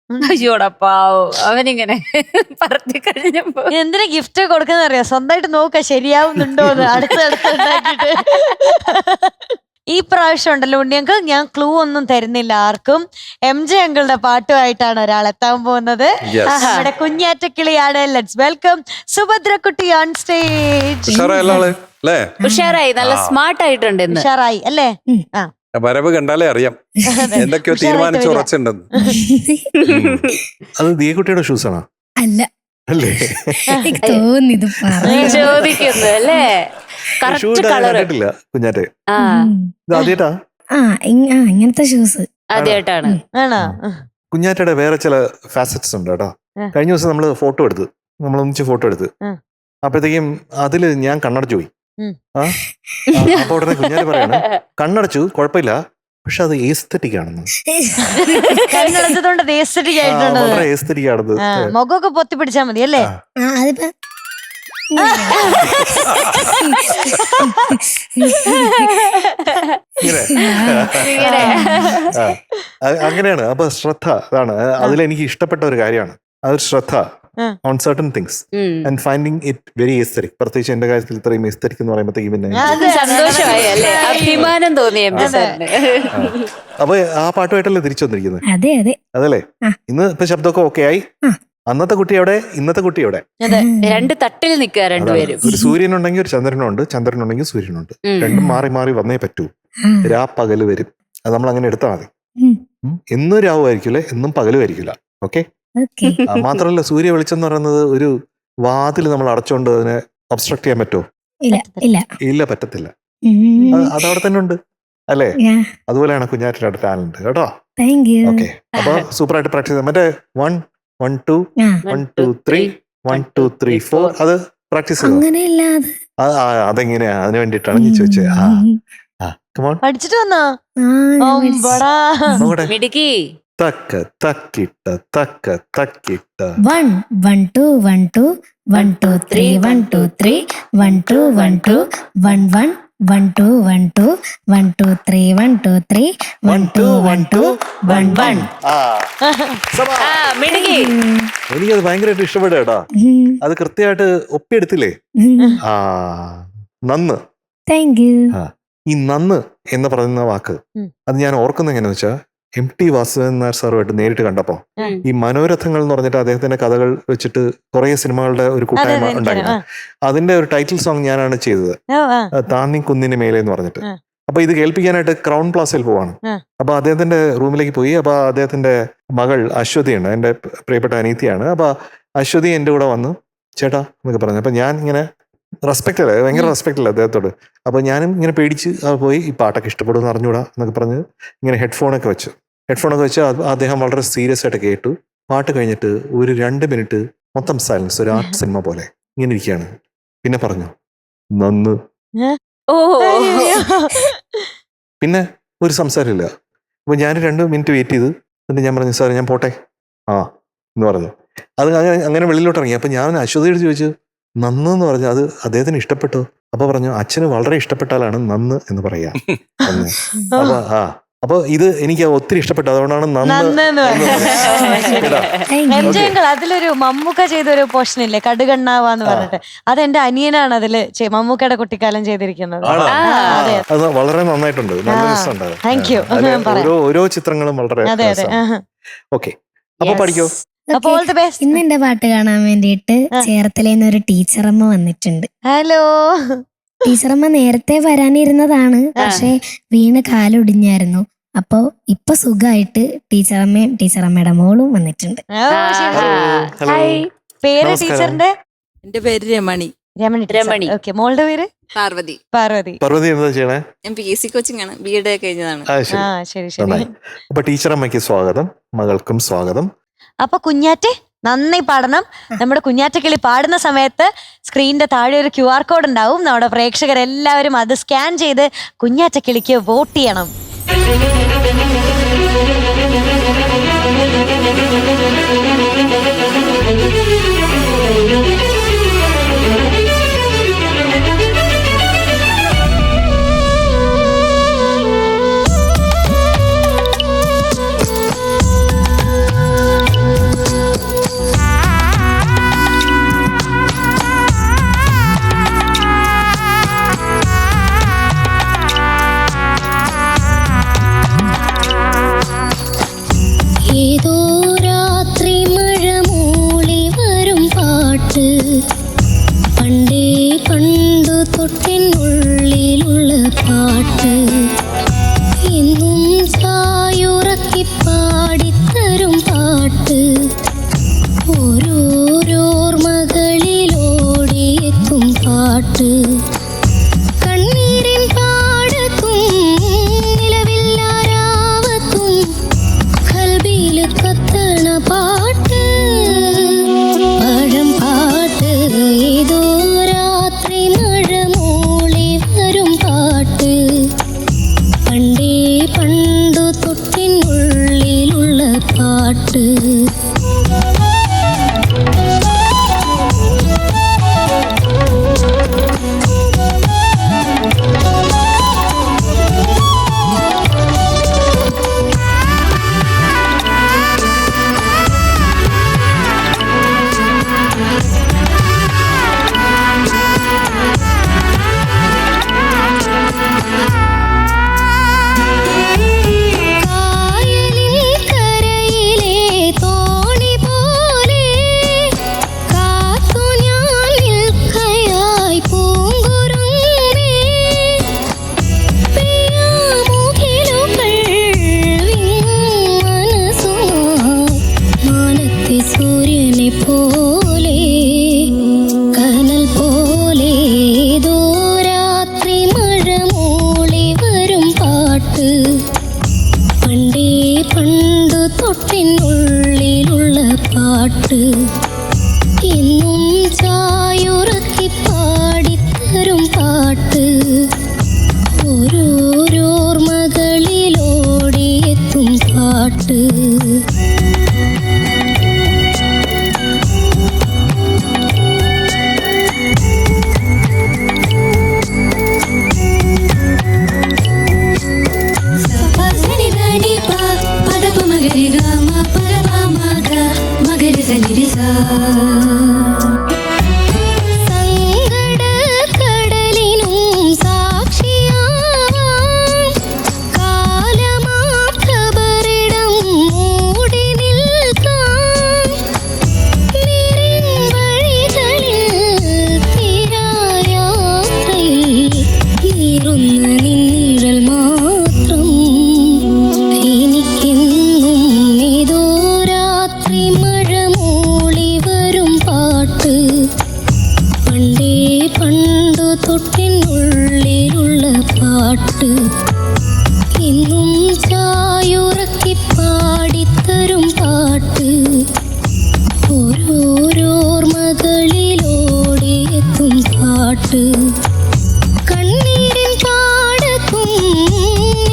അയ്യോടപ്പാവോ, അവനിങ്ങനെ പറത്തി കഴിഞ്ഞപ്പോ എന്തിനാ ഗിഫ്റ്റ് കൊടുക്കുന്ന അറിയാം? സ്വന്തമായിട്ട് നോക്ക ശരിയാവുന്നുണ്ടോന്ന് അടുത്തടുത്ത്. ഈ പ്രാവശ്യം ഉണ്ടല്ലോ ഉണ്ണിയങ്കിൾ, ഞാൻ ക്ലൂ ഒന്നും തരുന്നില്ല ആർക്കും. MJ അങ്കിളുടെ പാട്ടുമായിട്ടാണ് ഒരാൾ എത്താൻ പോകുന്നത്. നമ്മുടെ കുഞ്ഞാറ്റക്കിളിയാണ്. ലെറ്റ്സ് വെൽക്കം സുഭദ്രക്കുട്ടി ഓൺ സ്റ്റേജ്. ഉഷാറായി, നല്ല സ്മാർട്ട് ആയിട്ടുണ്ട് ഇന്ന്. ഉഷാറായി അല്ലേ? ആ, വരവ് കണ്ടാലേ അറിയാം എന്തൊക്കെയോ തീരുമാനിച്ച് ഉറച്ചിട്ടുണ്ടെന്ന്. അത് ദിയക്കുട്ടിയുടെ ഷൂസ് ആണോ? അല്ല, അല്ലേ? ചോദിക്കുന്നു അല്ലേ? കറക്റ്റ് കളർ കുഞ്ഞാറ്റെ ഇത് ആദ്യമായിട്ടാ? ഇങ്ങനത്തെ ഷൂസ് ആദ്യമായിട്ടാണ്. ആണോ? കുഞ്ഞാറ്റയുടെ വേറെ ചില ഫാസറ്റ്സ് ഉണ്ട് കേട്ടോ. കഴിഞ്ഞ ദിവസം നമ്മൾ ഒന്നിച്ച് ഫോട്ടോ എടുത്ത് അപ്പോഴത്തേക്കും അതില് ഞാൻ കണ്ണടച്ചു പോയി. അപ്പൊ ഉടനെ കുഞ്ഞാറ്റ പറയാണ്, കണ്ണടച്ചു കുഴപ്പമില്ല, പക്ഷെ അത് ഏസ്തെറ്റിക് ആണെന്ന്. കണ്ണടച്ചതുകൊണ്ട് ഏസ്തെറ്റിക് ആയിട്ടുണ്ട്. വളരെ ഏസ്തെറ്റിക് ആണെന്ന്. മുഖമൊക്കെ പൊത്തി പിടിച്ചാൽ മതി അല്ലേ? അങ്ങനെയാണ്. അപ്പൊ ശ്രദ്ധ, അതാണ് അതിലെനിക്ക് ഇഷ്ടപ്പെട്ട ഒരു കാര്യമാണ്. അതൊരു ശ്രദ്ധ on certain things and finding it very aesthetic. പ്രത്യേകിച്ച് എന്റെ കാര്യത്തിൽ ഇത്രയും എസ്തെറ്റിക് എന്ന് പറയുമ്പോഴത്തേക്കും പിന്നെ സന്തോഷമായി അല്ലേ? അഭിമാനം തോന്നി. അപ്പൊ ആ പാട്ടുമായിട്ടല്ലേ തിരിച്ചു വന്നിരിക്കുന്നത്? അതെ അതെ അതല്ലേ? ഇന്ന് ഇപ്പൊ ശബ്ദമൊക്കെ ഓക്കെ ആയി. അന്നത്തെ കുട്ടിയോടെ ഇന്നത്തെ കുട്ടിയോടെ രണ്ട് തട്ടിൽ നിൽക്കുക രണ്ടുപേരും. ഒരു സൂര്യനുണ്ടെങ്കിൽ ഒരു ചന്ദ്രനുണ്ട്, ചന്ദ്രനുണ്ടെങ്കിൽ സൂര്യനുണ്ട്. രണ്ടും മാറി മാറി വന്നേ പറ്റൂ. പകല് വരും. അത് നമ്മൾ അങ്ങനെ എടുത്താൽ മതി. എന്നും രാവുമായിരിക്കില്ല, എന്നും പകലുമായിരിക്കില്ല. ഓക്കെ. മാത്രമല്ല, സൂര്യ വെളിച്ചം എന്ന് പറയുന്നത് ഒരു വാതിൽ നമ്മൾ അടച്ചോണ്ട് അതിനെ ഒബ്സ്ട്രക്ട് ചെയ്യാൻ പറ്റുമോ? ഇല്ല, പറ്റത്തില്ല. അതവിടെ തന്നെ ഉണ്ട് അല്ലേ? അതുപോലെയാണ് കുഞ്ഞാറ്റയുടെ ടാലന്റ് കേട്ടോ. ഓക്കെ, അപ്പൊ സൂപ്പറായിട്ട് പ്രാക്ടീസ് ചെയ്യാം. മറ്റേ 1 1 2 1 2 3 1 2 3 4 അത് പ്രാക്ടീസ് ചെയ്തു. അതെങ്ങനെയാ? അതിന് വേണ്ടിയിട്ടാണ് ഞാൻ ചോദിച്ചത്. കമോൺ പഠിച്ചിട്ട് വന്നാ ആ, ഞാൻ അമ്പടാ. നോക്കട്ടെ. മിടുക്കി. തക്ക തക്കിട്ട തക്ക തക്കിട്ട 1 1 2 1 2 1 2 3 1 2 3 1 2 1 2 1 1 1 2 1 2 1 2 3 1 2 3 1 2 1 2 1 1. ആ, സമാ. ആ മിടുക്കി. എനിക്കത് ഭയങ്കരമായിട്ട് ഇഷ്ടപ്പെട്ടു കേട്ടോ. അത് കൃത്യമായിട്ട് ഒപ്പിയെടുത്തില്ലേ? ആ, നന്ന്. Thank you. ഈ നന്ന് എന്ന് പറയുന്ന വാക്ക് ഉം. അത് ഞാൻ ഓർക്കുന്നത് എങ്ങനെയാന്ന് വെച്ചാൽ MT വാസുദേവൻ നായർ സാറുമായിട്ട് നേരിട്ട് കണ്ടപ്പോ ഉം. ഈ മനോരഥങ്ങൾ എന്ന് പറഞ്ഞിട്ട് അദ്ദേഹത്തിന്റെ കഥകൾ വെച്ചിട്ട് കുറെ സിനിമകളുടെ ഒരു അതെ, കൂട്ടായ്മ അതെ, ഉണ്ടായിരുന്നു. എനിക്കറിയാം. അതിന്റെ ഒരു ടൈറ്റിൽ സോങ് ഞാനാണ് ചെയ്തത്, താന്നി കുന്നിന് മേലെ എന്ന് പറഞ്ഞിട്ട്. ആ. അപ്പൊ ഇത് കേൾപ്പിക്കാനായിട്ട് ക്രൗൺ പ്ലാസയിൽ പോവാണ്. ആ. അപ്പൊ അദ്ദേഹത്തിന്റെ റൂമിലേക്ക് പോയി. അപ്പൊ അദ്ദേഹത്തിന്റെ മകൾ അശ്വതിയുണ്ട്, എന്റെ പ്രിയപ്പെട്ട അനീതിയാണ്. അപ്പൊ അശ്വതി എന്റെ കൂടെ വന്നു, ചേട്ടാ എന്നൊക്കെ പറഞ്ഞു. അപ്പൊ ഞാൻ ഇങ്ങനെ റെസ്പെക്ട് അല്ലേ, ഭയങ്കര റെസ്പെക്ട് അല്ലേ അദ്ദേഹത്തോട്. അപ്പൊ ഞാനും ഇങ്ങനെ പേടിച്ച് പോയി ഈ പാട്ടൊക്കെ ഇഷ്ടപ്പെടുമെന്ന് അറിഞ്ഞൂടാ എന്നൊക്കെ പറഞ്ഞ് ഇങ്ങനെ ഹെഡ്ഫോണൊക്കെ വെച്ച് അദ്ദേഹം വളരെ സീരിയസ് ആയിട്ട് കേട്ടു. പാട്ട് കഴിഞ്ഞിട്ട് ഒരു 2 മിനിറ്റ് മൊത്തം സൈലൻസ്, ഒരു ആർട്ട് സിനിമ പോലെ ഇങ്ങനെ ഇരിക്കുകയാണ്. പിന്നെ പറഞ്ഞു നന്ന്. ഓ പിന്നെ ഒരു സംസാരമില്ല. അപ്പൊ ഞാൻ 2 മിനിറ്റ് വെയിറ്റ് ചെയ്ത് എന്നിട്ട് ഞാൻ പറഞ്ഞു സാർ ഞാൻ പോട്ടെ ആ എന്ന് പറഞ്ഞു. അത് അങ്ങനെ വെളിയിലോട്ട് ഇറങ്ങി. അപ്പൊ ഞാൻ അശ്വതിയോട് ചോദിച്ചു നന്ന് എന്ന് പറഞ്ഞു അത് അദ്ദേഹത്തിന് ഇഷ്ടപ്പെട്ടു. അപ്പൊ പറഞ്ഞു അച്ഛന് വളരെ ഇഷ്ടപ്പെട്ടാലാണ് നന്ന് എന്ന് പറയാ. അപ്പൊ അപ്പൊ ഇത് എനിക്ക് ഒത്തിരി ഇഷ്ടപ്പെട്ടു, അതുകൊണ്ടാണ് നന്ന് നന്ന് എന്ന് എന്ന് പറഞ്ഞത്. കേട്ടോ. എൻജോയ്. അതിലൊരു മമ്മൂക്ക ചെയ്തൊരു പോർഷൻ ഇല്ലേ, കടുകണ്ണാവാന്ന് പറഞ്ഞിട്ട്, അതെന്റെ അനിയനാണ് അതില് മമ്മൂക്കയുടെ കുട്ടിക്കാലം ചെയ്തിരിക്കുന്നത്. ആണോ? അതെ. അത് വളരെ നന്നായിട്ടുണ്ട്, നല്ല രസമുണ്ട്. Thank you. അതിലെ ഞാൻ പറയാം. ഓരോ ചിത്രങ്ങളും വളരെ അതെ അതെ. ഓക്കെ. അപ്പൊ പഠിക്കോ. അപ്പൊ ഓൾ ദി ബെസ്റ്റ്. ഇന്ന് എന്റെ പാട്ട് കാണാൻ വേണ്ടിയിട്ട് ചേർത്തലേന്ന് ഒരു ടീച്ചറമ്മ വന്നിട്ടുണ്ട്. ഹലോ. ടീച്ചറമ്മ നേരത്തെ വരാനിരുന്നതാണ്, പക്ഷെ വീണ് കാലൊടിഞ്ഞായിരുന്നു. അപ്പൊ ഇപ്പൊ സുഖമായിട്ട് ടീച്ചറമ്മയുടെ മോളും വന്നിട്ടുണ്ട്. ഹലോ. പേര് നമസ്കാരം. ടീച്ചറിന്റെ? എന്റെ പേര് രമണി. രമണി. ഓക്കെ. മോളുടെ പേര്? പാർവതി. പാർവതി. പർവതി എന്താ ചെയ്യണേ? ഞാൻ PSC കോച്ചിങ് ആണ്, BEd കഴിഞ്ഞതാണ്. ആ ആ ശരി, ശരി നന്നായി. ശരി. അപ്പൊ ടീച്ചറമ്മയ്ക്ക് സ്വാഗതം, മകൾക്കും സ്വാഗതം. അപ്പൊ കുഞ്ഞാറ്റെ നന്നായി പാടണം. നമ്മുടെ കുഞ്ഞാറ്റക്കിളി പാടുന്ന സമയത്ത് സ്ക്രീനിന്റെ താഴെ ഒരു QR കോഡ് ഉണ്ടാവും. നമ്മുടെ പ്രേക്ഷകരെല്ലാവരും അത് സ്കാൻ ചെയ്ത് കുഞ്ഞാറ്റക്കിളിക്ക് വോട്ട് ചെയ്യണം. ഏതോ രാത്രി മഴ മൂളി വരും പാട്ട്, പണ്ടേ പണ്ടു തൊട്ടിനുള്ളിലുള്ള പാട്ട്, എന്നും ചായുറക്കി പാടിത്തരും പാട്ട്, ഓരോരോർമകളിലോടിയെത്തും പാട്ട്, കണ്ണീരിൻ പാടത്തും നിലവില്ലാരാവത്തും കൽബില് കത്തണ പാട്ട്, പഴം പാട്ട്, ഏതോ രാത്രി മഴ മൂളി വരും പാട്ട്, പണ്ടേ പണ്ടു തൊട്ടിനുള്ളിലുള്ള പാട്ട്. കായലിൻ കരയിലെ തോണി പോലെ കാത്തു ഞാൻ നിൽക്കയായി പൂങ്കുരുന്നേ, പ്രിയമുകിലുകൾ മനസ്സുമായി മാനത്തെ സൂര്യനെ പോലെ, കനൽ പോലെ, ഏതോ രാത്രി മഴ മൂളി വരും പാട്ട്, പണ്ടേ പണ്ടു തൊട്ടിനുള്ളിലുള്ള പാട്ട്, എന്നും ചായുറക്കി പാടിത്തരും പാട്ട്, ഓരോരോ പാട്ട് സങ്കടക്കടലിനും സാക്ഷിയാവാം കാലമാം ഖബറിടം മൂടി നിൽക്കാം നിറവഴികളിൽ തീരായാത്രയിൽ നീറുന്ന നിന്നിഴൽ മാത്രം എനിക്കെന്നും ഏതോ രാത്രി മഴ മൂളി വരും പാട്ട് പണ്ടേ പണ്ടു തൊട്ടിനുള്ളിലുള്ള പാട്ട് ഇന്നും ചായുറക്കി പാടിത്തരും പാട്ട് ഓരോരോർമകളിലോടിയെത്തും പാട്ട് കണ്ണീരിൻ പാടത്തും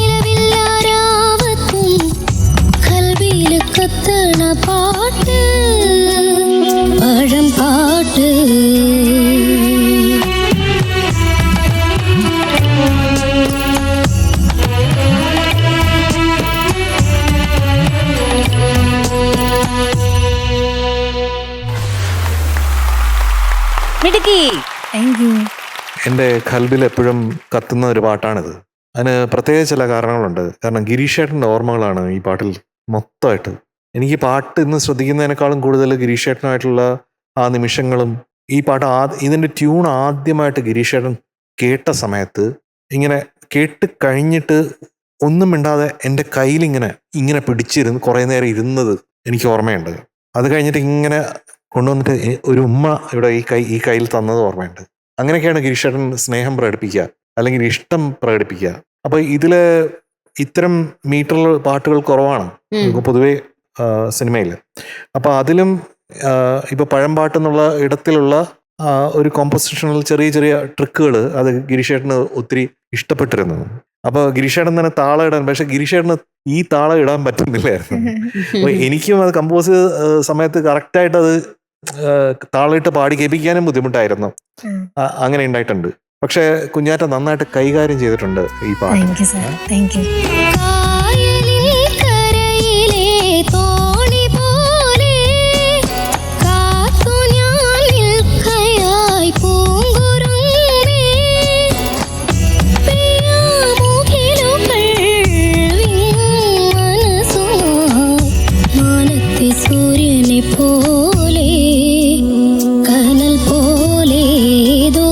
നിലവില്ലാരാവത്തും കൽവിയില് കത്തണ പാട്ട് പഴം പാട്ട് മിടുക്കി. Thank you. എൻ്റെ ഖൽബിൽ എപ്പോഴും കത്തുന്ന ഒരു പാട്ടാണിത്. അതിന് പ്രത്യേക ചില കാരണങ്ങളുണ്ട്. കാരണം ഗിരീഷേട്ടൻ്റെ ഓർമ്മകളാണ് ഈ പാട്ടിൽ മൊത്തമായിട്ട്. എനിക്ക് പാട്ട് ഇന്ന് ശ്രദ്ധിക്കുന്നതിനേക്കാളും കൂടുതൽ ഗിരീഷേട്ടനുമായിട്ടുള്ള ആ നിമിഷങ്ങളും ഈ പാട്ട് ഇതിൻ്റെ ട്യൂൺ ആദ്യമായിട്ട് ഗിരീഷേട്ടൻ കേട്ട സമയത്ത് ഇങ്ങനെ കേട്ട് കഴിഞ്ഞിട്ട് ഒന്നും മിണ്ടാതെ എൻ്റെ കയ്യിലിങ്ങനെ ഇങ്ങനെ പിടിച്ചിരുന്ന് കുറേ നേരം ഇരുന്നത് എനിക്ക് ഓർമ്മയുണ്ട്. അത് കഴിഞ്ഞിട്ട് ഇങ്ങനെ കൊണ്ടുവന്നിട്ട് ഒരു ഉമ്മ ഇവിടെ ഈ കയ്യിൽ തന്നത് ഓർമ്മയുണ്ട്. അങ്ങനെയൊക്കെയാണ് ഗിരീഷേട്ടൻ സ്നേഹം പ്രകടിപ്പിക്കുക അല്ലെങ്കിൽ ഇഷ്ടം പ്രകടിപ്പിക്കുക. അപ്പോൾ ഇതില് ഇത്തരം മീറ്ററിൽ പാട്ടുകൾ കുറവാണ് പൊതുവെ സിനിമയിൽ. അപ്പോൾ അതിലും ഇപ്പൊ പഴംപാട്ട് എന്നുള്ള ഇടത്തിലുള്ള ഒരു കോമ്പോസിഷനിൽ ചെറിയ ചെറിയ ട്രിക്കുകൾ അത് ഗിരീഷേട്ടന് ഒത്തിരി ഇഷ്ടപ്പെട്ടിരുന്നു. അപ്പോൾ ഗിരീഷേട്ടൻ തന്നെ താളം ഇടാൻ, പക്ഷെ ഗിരീഷേട്ടന് ഈ താളം ഇടാൻ പറ്റുന്നില്ലായിരുന്നു. അപ്പോൾ എനിക്കും അത് കമ്പോസ് സമയത്ത് കറക്റ്റായിട്ട് അത് താളിട്ട് പാടി കേൾപ്പിക്കാനും ബുദ്ധിമുട്ടായിരുന്നു. അങ്ങനെ ഉണ്ടായിട്ടുണ്ട്. പക്ഷെ കുഞ്ഞാറ്റ നന്നായിട്ട് കൈകാര്യം ചെയ്തിട്ടുണ്ട് ഈ പാട്ട്. Thank you sir. Thank you. കായലിൻ കരയിലെ തോണി പോലെ കാത്തു ഞാൻ നിൽക്കയായി പൂങ്കുരുന്നേ പ്രിയമുഖിലുകൾ വിങ്ങും മനസ്സുമായി മാനത്തെ സൂര്യനെ പോലെ കനൽ പോലെ ഏതോ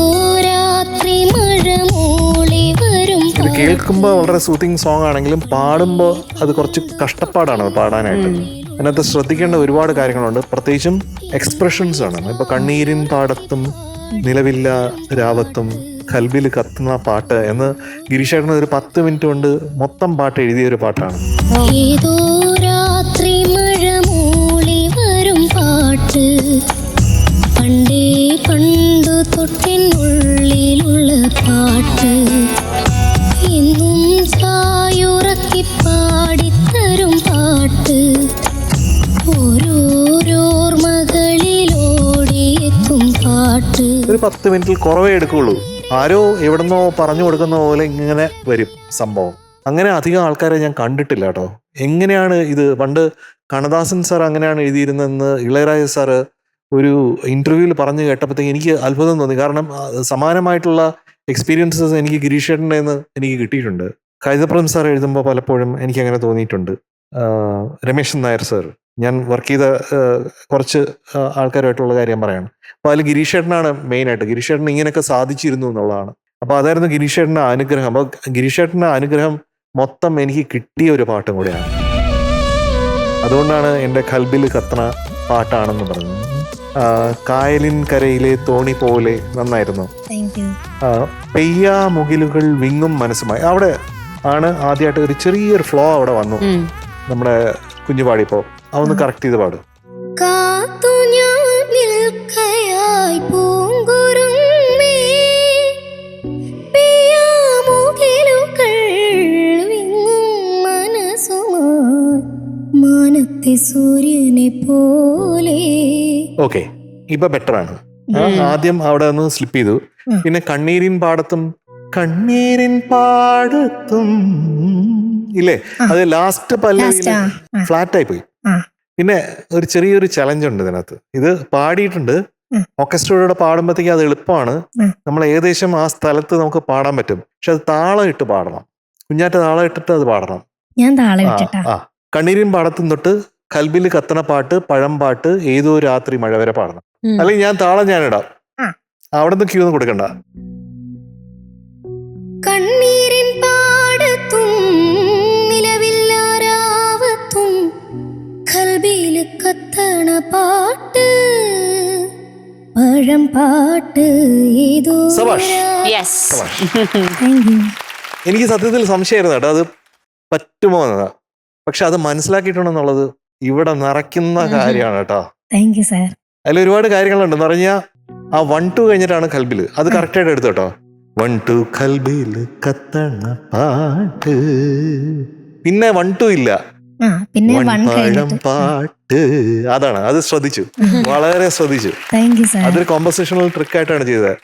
രാത്രി മഴ മൂളി വരും ഇത് കേൾക്കുമ്പോൾ വളരെ സൂത്തിങ് സോങ് ആണെങ്കിലും പാടുമ്പോൾ അത് കുറച്ച് കഷ്ടപ്പാടാണ് പാടാനായിട്ട്. അതിനകത്ത് ശ്രദ്ധിക്കേണ്ട ഒരുപാട് കാര്യങ്ങളുണ്ട്. പ്രത്യേകിച്ചും എക്സ്പ്രഷൻസ് ആണ്. ഇപ്പൊ കണ്ണീരിൻ പാടത്തും നിലവില്ല രാവത്തും ഖൽബിൽ കത്തുന്ന പാട്ട് എന്ന് ഗിരീഷേട്ടൻ ഒരു 10 മിനിറ്റ് കൊണ്ട് മൊത്തം പാട്ട് എഴുതിയ ഒരു പാട്ടാണ്. ഏതോ രാത്രി മഴ മൂളി വരും പാട്ട് പണ്ടേ പണ്ടു തൊട്ടിനുള്ളിലുള്ള പാട്ട് ഇന്നും ചായുറക്കി പാടിത്തരും പാട്ട് ഓരോരോർമകളിലോടിയെത്തും പാട്ട്. ഒരു 10 മിനിറ്റിൽ കുറവേ എടുക്കുള്ളൂ. ആരോ എവിടെന്നോ പറഞ്ഞു കൊടുക്കുന്ന പോലെ ഇങ്ങനെ വരും സംഭവം. അങ്ങനെ അധികം ആൾക്കാരെ ഞാൻ കണ്ടിട്ടില്ല കേട്ടോ. എങ്ങനെയാണ് ഇത് പണ്ട് കണ്ണദാസൻ സാർ അങ്ങനെയാണ് എഴുതിയിരുന്നതെന്ന് ഇളയരാജ സാറ് ഒരു ഇന്റർവ്യൂവിൽ പറഞ്ഞു കേട്ടപ്പോഴത്തേക്ക് എനിക്ക് അത്ഭുതം തോന്നി. കാരണം സമാനമായിട്ടുള്ള എക്സ്പീരിയൻസസ് എനിക്ക് ഗിരീഷേട്ടൻ്റെ നിന്ന് എനിക്ക് കിട്ടിയിട്ടുണ്ട്. കൈതപ്രം സാർ എഴുതുമ്പോൾ പലപ്പോഴും എനിക്ക് അങ്ങനെ തോന്നിയിട്ടുണ്ട്. രമേശൻ നായർ സാർ, ഞാൻ വർക്ക് ചെയ്ത കുറച്ച് ആൾക്കാരുമായിട്ടുള്ള കാര്യം പറയാണ്. അപ്പോൾ അതിൽ ഗിരീഷേട്ടനാണ് മെയിനായിട്ട്. ഗിരീഷേട്ടൻ ഇങ്ങനെയൊക്കെ സാധിച്ചിരുന്നു എന്നുള്ളതാണ്. അപ്പോൾ അതായിരുന്നു ഗിരീഷേട്ടൻ്റെ അനുഗ്രഹം. അപ്പോൾ ഗിരീഷേട്ടൻ്റെ അനുഗ്രഹം മൊത്തം എനിക്ക് കിട്ടിയ ഒരു പാട്ടും കൂടെയാണ്. അതുകൊണ്ടാണ് എൻ്റെ ഖൽബിൽ കത്തണ പാട്ടാണെന്ന് പറഞ്ഞത്. കായലിൻ കരയിലെ തോണി പോലെ നന്നായിരുന്നു. Thank you. പെയ്യാ മുകിലുകൾ വിങ്ങും മനസ്സുമായി അവിടെ ആണ് ആദ്യമായിട്ട് ഒരു ചെറിയൊരു ഫ്ലോ അവിടെ വന്നു. നമ്മുടെ കുഞ്ഞു പാടിയപ്പോ അതൊന്ന് കറക്റ്റ് ചെയ്ത് പാടും. കാത്തു ഞാൻ നിൽക്കയായി പൂങ്കുരുന്നേ പ്രിയമുഖിലുകൾ വിങ്ങും മനസ്സുമായി മാനത്തെ സൂര്യനെ പോലെ. ഓക്കെ, ഇപ്പൊ ബെറ്റർ ആണ്. ആദ്യം അവിടെ ഒന്ന് സ്ലിപ്പ് ചെയ്തു. പിന്നെ കണ്ണീരിൻ പാടത്തും ഇല്ലേ, അത് ലാസ്റ്റ് പല്ലവിയില് ഫ്ലാറ്റ് ആയി പോയി. പിന്നെ ഒരു ചെറിയൊരു ചലഞ്ച് ഉണ്ട് ഇതിനകത്ത്. ഇത് പാടിയിട്ടുണ്ട്, ഓർക്കസ്ട്രയോടെ പാടുമ്പോഴത്തേക്ക് അത് എളുപ്പമാണ്. നമ്മൾ ഏകദേശം ആ സ്ഥലത്ത് നമുക്ക് പാടാൻ പറ്റും. പക്ഷെ അത് താളം ഇട്ട് പാടണം. കുഞ്ഞാറ്റ താളം ഇട്ടിട്ട് അത് പാടണം. ഞാൻ താളം ഇട്ടിട്ടാ. കണ്ണീരിൻ പാടത്തും തൊട്ട് കൽബിൽ കത്തണ പാട്ട്, പഴം പാട്ട്, ഏതോ രാത്രി മഴ വരെ പാടണം. അല്ലെങ്കിൽ ഞാൻ താളം ഞാൻ ഇടാം, അവിടെ നിന്ന് ക്യൂ ഒന്നും കൊടുക്കണ്ട. കണ്ണീരിൻ പാടത്തും നിലവില്ലാരാവത്തും കൽബിൽ കത്തണ പാട്ട്, പഴം പാട്ട്, ഏതോ. സബാഷ്. യെസ്. Thank you. എനിക്ക് സത്യത്തിൽ സംശയമായിരുന്നു കേട്ടോ, അത് പറ്റുമോ എന്നതാ. പക്ഷെ അത് മനസ്സിലാക്കിയിട്ടുണ്ടെന്നുള്ളത് ഇവിടെ നിറയ്ക്കുന്ന കാര്യമാണ് കേട്ടോ. Thank you sir. അതിൽ ഒരുപാട് കാര്യങ്ങളുണ്ടെന്ന് പറഞ്ഞാൽ ആ 1-2 കഴിഞ്ഞിട്ടാണ് കൽബില്, അത് കറക്റ്റായിട്ട് എടുത്തു കേട്ടോ. 1-2 കൽബില് കത്തണ പാട്ട്, പിന്നെ 1-2 ഇല്ല, പിന്നെ വൺ പഴം കഴിഞ്ഞിട്ട്. പാട്ട്. അതാണ്, അത് ശ്രദ്ധിച്ചു, വളരെ ശ്രദ്ധിച്ചു. Thank you sir. അതൊരു കോമ്പോസിഷണൽ ട്രിക്കായിട്ടാണ് ചെയ്തത്.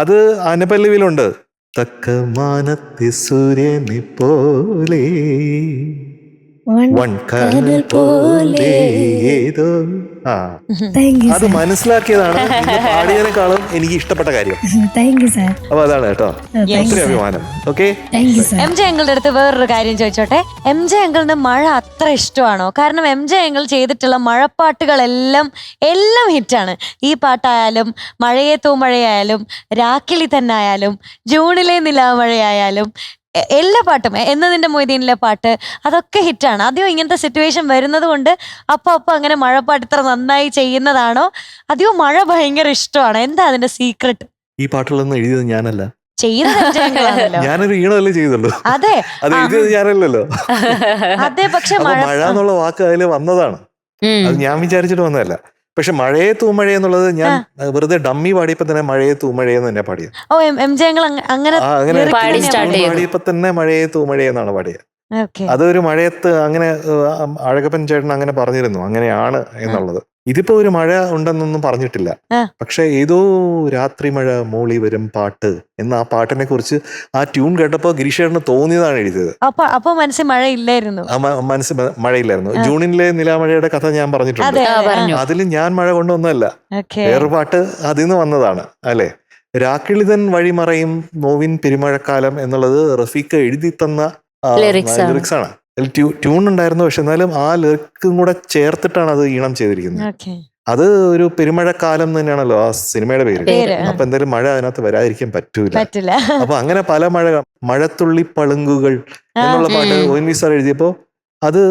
അത് അനുപല്ലവിയിലുണ്ട്. തക്കമാനത്തെ സൂര്യനെ പോലെ വൺകടൽ പോലെ ഏതോ. താങ്ക് യു അത് മനസ്സിലാക്കിയതാണ് ഇന്ന് പാടിയതിനേക്കാളും എനിക്ക് ഇഷ്ടപ്പെട്ട കാര്യം. Thank you sir. അപ്പൊ അതാണ് കേട്ടോ, ഒത്തിരി അഭിമാനം. Okay, thank you sir. MJ അങ്കിളുടെ അടുത്ത് വേറൊരു കാര്യം ചോദിച്ചോട്ടെ. MJ അങ്കിളിന് മഴ അത്ര ഇഷ്ടമാണോ? കാരണം MJ അങ്കിൾ ചെയ്തിട്ടുള്ള മഴപ്പാട്ടുകളെല്ലാം ഹിറ്റാണ്. ഈ പാട്ടായാലും, മഴയെ തൂമഴയായാലും, രാക്കിളി തന്നെ ആയാലും, ജൂണിലെ നിലാമഴയായാലും, എല്ലാ പാട്ടും, എന്നതിന്റെ മൊയ്തീനിലെ പാട്ട്, അതൊക്കെ ഹിറ്റാണ്. ആദ്യം ഇങ്ങനത്തെ സിറ്റുവേഷൻ വരുന്നത് കൊണ്ട് അപ്പൊ അങ്ങനെ മഴപ്പാട്ട് ഇത്ര നന്നായി ചെയ്യുന്നതാണോ, അതെയോ മഴ ഭയങ്കര ഇഷ്ടമാണോ? എന്താ അതിന്റെ സീക്രട്ട്? ഈ പാട്ടുകളൊന്നും എഴുതിയത് ഞാനല്ല, ചെയ്തത് MJ അങ്കിളാണല്ലോ. ഞാനൊരു ഈണമല്ലേ ചെയ്തുള്ളൂ. അതെ അത് എഴുതിയത് ഞാനല്ലല്ലോ. അതെ, പക്ഷെ അപ്പൊ മഴ എന്നുള്ള വാക്ക് അതിൽ വന്നതാണ്, അത് ഞാൻ വിചാരിച്ചിട്ട് വന്നതല്ല. പക്ഷെ മഴയെ തൂമഴ എന്നുള്ളത് ഞാൻ വെറുതെ ഡമ്മി പാടിയപ്പോ തന്നെ മഴയെ തൂമഴയെന്ന് തന്നെ പാടിയത്. ഓ, MJ അങ്കിൾ അങ്ങനെ പാടിയപ്പോ തന്നെ മഴയെ തൂമഴയെന്നാണ് പാടിയത്. അതൊരു മഴയത്ത് അങ്ങനെ അഴകപ്പൻ ചേട്ടൻ അങ്ങനെ പറഞ്ഞിരുന്നു, അങ്ങനെയാണ് എന്നുള്ളത്. ഇതിപ്പോ ഒരു മഴ ഉണ്ടെന്നൊന്നും പറഞ്ഞിട്ടില്ല. പക്ഷെ ഏതോ രാത്രി മഴ മോളി വരും പാട്ട് എന്ന ആ പാട്ടിനെ കുറിച്ച് ആ ട്യൂൺ കേട്ടപ്പോ ഗിരീഷേട്ടന് തോന്നിയതാണ് എഴുതിയത്. അപ്പൊ മനസ്സിൽ മഴയില്ലായിരുന്നു, മനസ്സിൽ മഴയില്ലായിരുന്നു. ജൂണിലെ നിലാമഴയുടെ കഥ ഞാൻ പറഞ്ഞിട്ടുണ്ട്. അതിൽ ഞാൻ മഴ കൊണ്ടുവന്നതല്ല, വേറൊരു പാട്ട് അതിൽ നിന്ന് വന്നതാണ് അല്ലെ. രാക്കിളിതൻ വഴിമറയും നോവിൻ പെരുമഴക്കാലം എന്നുള്ളത് റഫീഖ് എഴുതി തന്ന ലിറിക്സ് ആണ്. ട്യൂൺ ഉണ്ടായിരുന്നു, പക്ഷെ എന്നാലും ആ ലിറിക്കും കൂടെ ചേർത്തിട്ടാണ് അത് ഈണം ചെയ്തിരിക്കുന്നത്. അത് ഒരു പെരുമഴക്കാലം തന്നെയാണല്ലോ ആ സിനിമയുടെ പേര്. അപ്പൊ എന്തായാലും മഴ അതിനകത്ത് വരാതിരിക്കാൻ പറ്റൂല. അപ്പൊ അങ്ങനെ പല മഴത്തുള്ളി പളുങ്കുകൾ എന്നുള്ള പാട്ട് ONV സാർ എഴുതിയപ്പോ അത്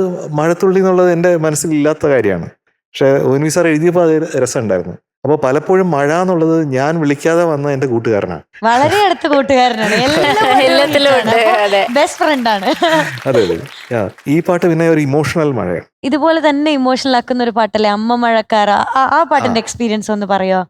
മഴത്തുള്ളി എന്നുള്ളത് എന്റെ മനസ്സിൽ ഇല്ലാത്ത കാര്യമാണ്. പക്ഷെ ONV സാർ എഴുതിയപ്പോ അത് രസമുണ്ടായിരുന്നു. അപ്പൊ പലപ്പോഴും മഴ എന്നുള്ളത് ഞാൻ വിളിക്കാതെ വന്ന എന്റെ കൂട്ടുകാരനാണ്, വളരെ അടുത്ത കൂട്ടുകാരനാണ്, ബെസ്റ്റ് ഫ്രണ്ട് ആണ്. അതെ അതെ. ഈ പാട്ട് പിന്നെ ഒരു ഇമോഷണൽ മഴയാണ്. ഇതുപോലെ തന്നെ ഇമോഷണൽ ആക്കുന്ന ഒരു പാട്ടല്ലേ അമ്മ മഴക്കാർ? ആ പാട്ടിന്റെ എക്സ്പീരിയൻസ് ഒന്ന് പറയോ?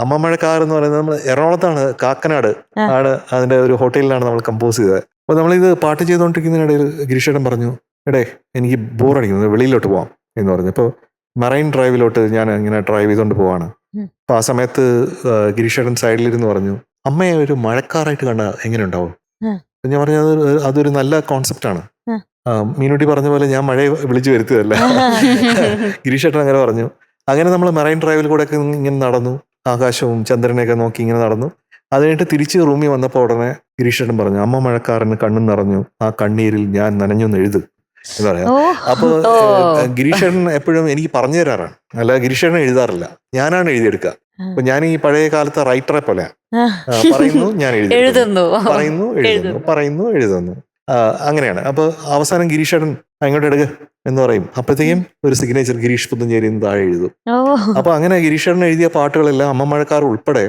അമ്മ മഴക്കാർ എന്ന് പറയുന്നത് നമ്മൾ എറണാകുളത്താണ്, കാക്കനാട് ആണ് അതിന്റെ ഒരു ഹോട്ടലിലാണ് നമ്മൾ കമ്പോസ് ചെയ്തത്. അപ്പൊ നമ്മളിത് പാട്ട് ചെയ്തുകൊണ്ടിരിക്കുന്നതിനിടയിൽ ഗിരീഷേട്ടൻ പറഞ്ഞു, എടേ എനിക്ക് ബോറടിക്കുന്നത്, വെളിയിലോട്ട് പോവാം എന്ന് പറഞ്ഞു. അപ്പോൾ മറൈൻ ഡ്രൈവിലോട്ട് ഞാൻ ഇങ്ങനെ ഡ്രൈവ് ചെയ്തുകൊണ്ട് പോവാണ്. അപ്പൊ ആ സമയത്ത് ഗിരീഷേട്ടൻ സൈഡിലിരുന്ന് പറഞ്ഞു, അമ്മയെ ഒരു മഴക്കാറായിട്ട് കണ്ട എങ്ങനെ ഉണ്ടാവും? ഞാൻ പറഞ്ഞു അതൊരു നല്ല കോൺസെപ്റ്റാണ്. മീനുട്ടി പറഞ്ഞ പോലെ ഞാൻ മഴയെ വിളിച്ചു വരുത്തിയതല്ല. ഗിരീഷേട്ടൻ അങ്ങനെ പറഞ്ഞു. അങ്ങനെ നമ്മൾ മറൈൻ ഡ്രൈവിൽ കൂടെ ഒക്കെ ഇങ്ങനെ നടന്നു, ആകാശവും ചന്ദ്രനെയൊക്കെ നോക്കി ഇങ്ങനെ നടന്നു. അത് കഴിഞ്ഞിട്ട് തിരിച്ച് റൂമിൽ വന്നപ്പോൾ ഉടനെ ഗിരീഷേട്ടൻ പറഞ്ഞു, അമ്മ മഴക്കാരന് കണ്ണും നിറഞ്ഞു, ആ കണ്ണീരിൽ ഞാൻ നനഞ്ഞൊന്ന് എഴുതു എന്ന് പറയാം. അപ്പൊ ഗിരീഷേട്ടൻ എപ്പോഴും എനിക്ക് പറഞ്ഞു തരാറാണ്, അല്ല ഗിരീഷേട്ടൻ എഴുതാറില്ല, ഞാനാണ് എഴുതിയെടുക്കുക. അപ്പൊ ഞാൻ ഈ പഴയ കാലത്തെ റൈറ്ററെ പോലെ പറയുന്നു, ഞാൻ എഴുതുന്നു, പറയുന്നു, എഴുതുന്നു, അങ്ങനെയാണ്. അപ്പൊ അവസാനം ഗിരീഷേട്ടൻ അങ്ങോട്ട് എടുക്കുക എന്ന് പറയും. അപ്പോഴത്തേക്കും ഒരു സിഗ്നേച്ചർ ഗിരീഷ് പുത്തഞ്ചേരി താഴെ എഴുതും. അപ്പൊ അങ്ങനെ ഗിരീഷേട്ടൻ എഴുതിയ പാട്ടുകളെല്ലാം അമ്മ മഴക്കാർ ഉൾപ്പെടെ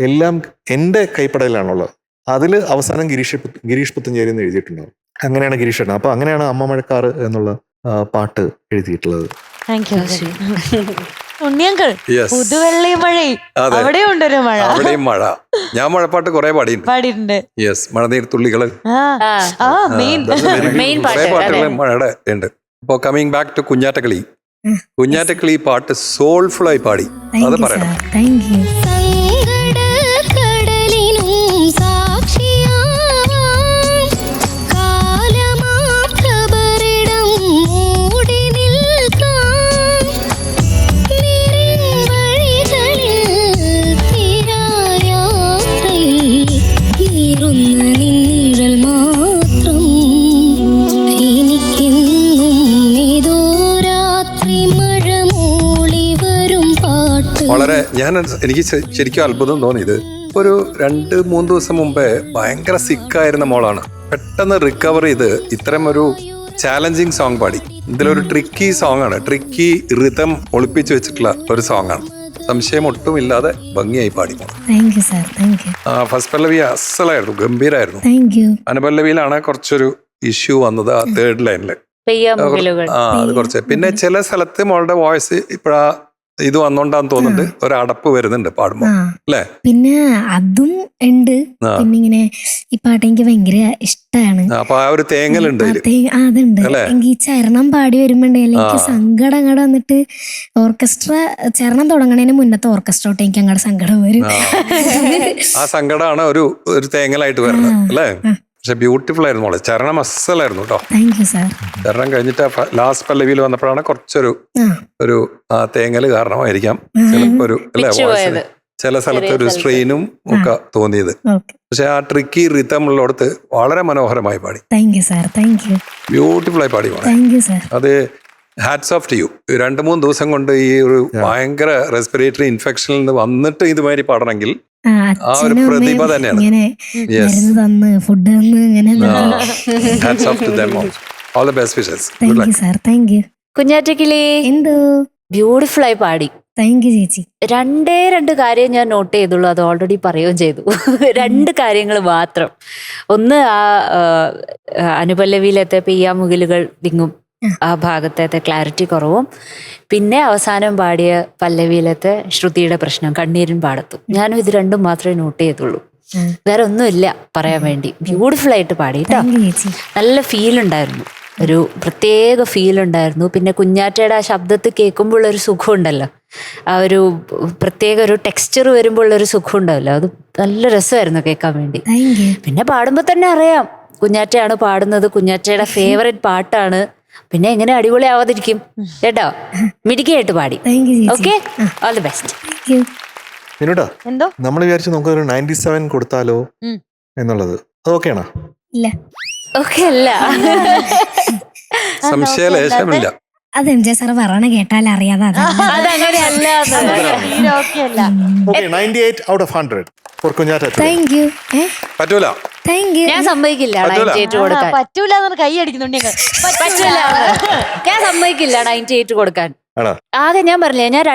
എല്ലാം എന്റെ കൈപ്പടയിലാണുള്ളത്. അതിൽ അവസാനം ഗിരീഷ് പുത്തഞ്ചേരി എന്ന് എഴുതിയിട്ടുണ്ടാവും. അങ്ങനെയാണ് ഗിരീഷേട്ടൻ. അപ്പൊ അങ്ങനെയാണ് അമ്മ മഴക്കാർ എന്നുള്ള പാട്ട് എഴുതിയിട്ടുള്ളത്. പുതുവെള്ളി മഴ, അവിടെ ഉണ്ടൊരു മഴ, അവിടെയും മഴ. ഞാൻ മഴപ്പാട്ട് കുറെ പാടിയിട്ടുണ്ട്. യെസ്, മഴനീർ തുള്ളികൾ, കുറെ പാട്ടുകൾ മഴയുടെ ഉണ്ട്. അപ്പോൾ കമ്മിങ് ബാക്ക് ടു കുഞ്ഞാറ്റക്കളി. ഉം. കുഞ്ഞാറ്റക്കളി പാട്ട് സോൾഫുള്ളായി പാടി, അത് പറയണം. Thank you. സങ്കടക്കടലിനും സാക്ഷിയാവാം. കാലമാം ഖബറിടം മൂടി നിൽക്കാം. നിറവഴികളിൽ തീരായാത്രയിൽ നീറുന്ന നിന്നിഴൽ മാത്രം. എനിക്കെന്നും ഇതോ രാത്രി മഴ മൂളി വരും പാട്ട്. വളരെ എനിക്ക് ശരിക്കും അത്ഭുതം തോന്നിയത്, ഒരു 2-3 ദിവസം മുമ്പേ ഭയങ്കര സിക്കായിരുന്ന മോളാണ്, പെട്ടെന്ന് റിക്കവർ ചെയ്ത് ഇത്തരം ഒരു ചാലഞ്ചിങ് സോങ് പാടി. ഇതിലൊരു ട്രിക്കി സോങ് ആണ്, ട്രിക്കി റിതം ഒളിപ്പിച്ചു വെച്ചിട്ടുള്ള ഒരു സോങ് ആണ്. സംശയം ഒട്ടുമില്ലാതെ ഭംഗിയായി പാടി. Thank you sir. Thank you. First പല്ലവി അസലായിരുന്നു, ഗംഭീരായിരുന്നു. Thank you. അനുപല്ലവിയിലാണ് കുറച്ചൊരു ഇഷ്യൂ വന്നത്, ആ 3rd ലൈനില്. പെയ്യാമുകിലുകൾ. അത് കുറച്ച്. പിന്നെ ചില സ്ഥലത്ത് മോളുടെ വോയിസ് ഇപ്പഴാ ഇത് വന്നോണ്ടാന്ന് തോന്നുന്നുണ്ട്, ഒരു അടപ്പ് വരുന്നുണ്ട് പാടുമ്പോ, ആ അല്ലേ? പിന്നെ അതും ഉണ്ട്. ആ. പിന്നെ ഇങ്ങനെ ഈ പാട്ട് എനിക്ക് ഭയങ്കര ഇഷ്ടമാണ്. അപ്പൊ ആ ഒരു തേങ്ങലുണ്ട് ഇതില്. അതുണ്ട്. അല്ലേ? എനിക്ക് ഈ ചരണം പാടി വരുമ്പോണ്ടല്ലേ എനിക്ക് സങ്കടം അങ്ങോട്ട് വന്നിട്ട് ഓർക്കസ്ട്ര ചരണം തുടങ്ങണതിന് മുന്നത്തെ ഓർക്കസ്ട്ര തൊട്ട് എനിക്ക് അങ്ങോട്ട് സങ്കടം വരും. ആ സങ്കടമാണ് ഒരു തേങ്ങലായിട്ട് വരുന്നത്, അല്ലേ? പക്ഷെ ബ്യൂട്ടിഫുൾ ആയിരുന്നു മോളെ, ചരണം അസലായിരുന്നു കേട്ടോ. Thank you sir. ചരണം കഴിഞ്ഞിട്ട് ലാസ്റ്റ് പല്ലവിയിൽ വന്നപ്പോഴാണ് കുറച്ചൊരു ഒരു തേങ്ങല് കാരണമായിരിക്കാം ചിലപ്പോ ഒരു, അല്ലെ, വോയിസിന് ചില സ്ഥലത്ത് ഒരു സ്ട്രെയിനും ഒക്കെ തോന്നിയത്. ഓക്കെ. പക്ഷെ ആ ട്രിക്കി റിതം ഉള്ളിടത്ത് വളരെ മനോഹരമായി പാടി. Thank you sir. Thank U. Beautiful ആയി പാടി മോളെ. Thank you sir. അത് ഹാറ്റ്സ് ഓഫ് ടു യു. 2-3 ദിവസം കൊണ്ട് ഈ ഒരു ഭയങ്കര റെസ്പിറേറ്ററി ഇൻഫെക്ഷനിൽ നിന്ന് വന്നിട്ട് ഇതുമാതിരി പാടണമെങ്കിൽ ആ ഒരു പ്രതിഭ തന്നെയാണ്. ഇങ്ങനെ മരുന്ന് തന്ന് ഫുഡ് തന്ന് ഇങ്ങനെ. Hats off to them all. All the best wishes. Good thank you luck. Sir. Thank you. കുഞ്ഞാറ്റക്കിളി എന്തോ ബ്യൂട്ടിഫുൾ ആയി പാടി. താങ്ക് യു ചേച്ചി. 2 കാര്യം ഞാൻ നോട്ട് ചെയ്തുള്ളൂ, അത് ഓൾറെഡി പറയുകയും ചെയ്തു. 2 കാര്യങ്ങൾ മാത്രം. ഒന്ന്, ആ അനുപല്ലവിയിലത്തെ പെയ്യാമുകിലുകൾ വിങ്ങും ആ ഭാഗത്തെ ക്ലാരിറ്റി കുറവും, പിന്നെ അവസാനം പാടിയ പല്ലവിയിലത്തെ ശ്രുതിയുടെ പ്രശ്നം, കണ്ണീരിൻ പാടത്തും. ഞാനും ഇത് 2 മാത്രമേ നോട്ട് ചെയ്തുള്ളൂ, വേറെ ഒന്നുമില്ല പറയാൻ വേണ്ടി. ബ്യൂട്ടിഫുൾ ആയിട്ട് പാടി കേട്ടോ. താങ്ക് യു ചേച്ചി. നല്ല ഫീൽ ഉണ്ടായിരുന്നു, ഒരു പ്രത്യേക ഫീൽ ഉണ്ടായിരുന്നു. പിന്നെ കുഞ്ഞാറ്റയുടെ ആ ശബ്ദത്തിൽ കേൾക്കുമ്പോൾ ഒരു സുഖം ഉണ്ടല്ലോ, ആ ഒരു പ്രത്യേക ഒരു ടെക്സ്ചർ വരുമ്പോൾ ഒരു സുഖം ഉണ്ടാവല്ലോ, അത് നല്ല രസമായിരുന്നു കേൾക്കാൻ വേണ്ടി. Thank you. പിന്നെ പാടുമ്പോൾ തന്നെ അറിയാം കുഞ്ഞാറ്റയാണ് പാടുന്നത്, കുഞ്ഞാറ്റയുടെ ഫേവറേറ്റ് പാട്ടാണ്. പിന്നെ എങ്ങനെ അടിപൊളി ആവാതിരിക്കും കേട്ടോ. മിടുക്കിയായിട്ട് പാടി. താങ്ക് യു ചേച്ചി. Okay, all the best. Thank you. പിന്നീടാ എന്തോ നമ്മൾ വിചാരിച്ചു നമുക്കൊരു 97 കൊടുത്താലോ എന്നുള്ളത്. അത് ഓക്കെയാണോ? ഇല്ല. ഓക്കെ അല്ല, സംശയലേശമില്ല. അത് എം ജെ സാർ പറയണ കേട്ടാൽ അറിയാതെ അതങ്ങനെയല്ല. ഓക്കെ അല്ല. Okay, 98 out of 100 for കുഞ്ഞാറ്റ. Thank you. പറ്റൂല. Thank you. ഞാൻ സമ്മതിക്കില്ല പറ്റൂല. 98 കൊടുക്കാൻ. പറ്റൂല എന്ന് കൈ അടിക്കുന്നുണ്ട്. പറ്റില്ല, ഞാൻ സമ്മതിക്കില്ല 98 കൊടുക്കാൻ. ആണോ? ആകെ ഞാൻ പറഞ്ഞില്ലേ, ഞാൻ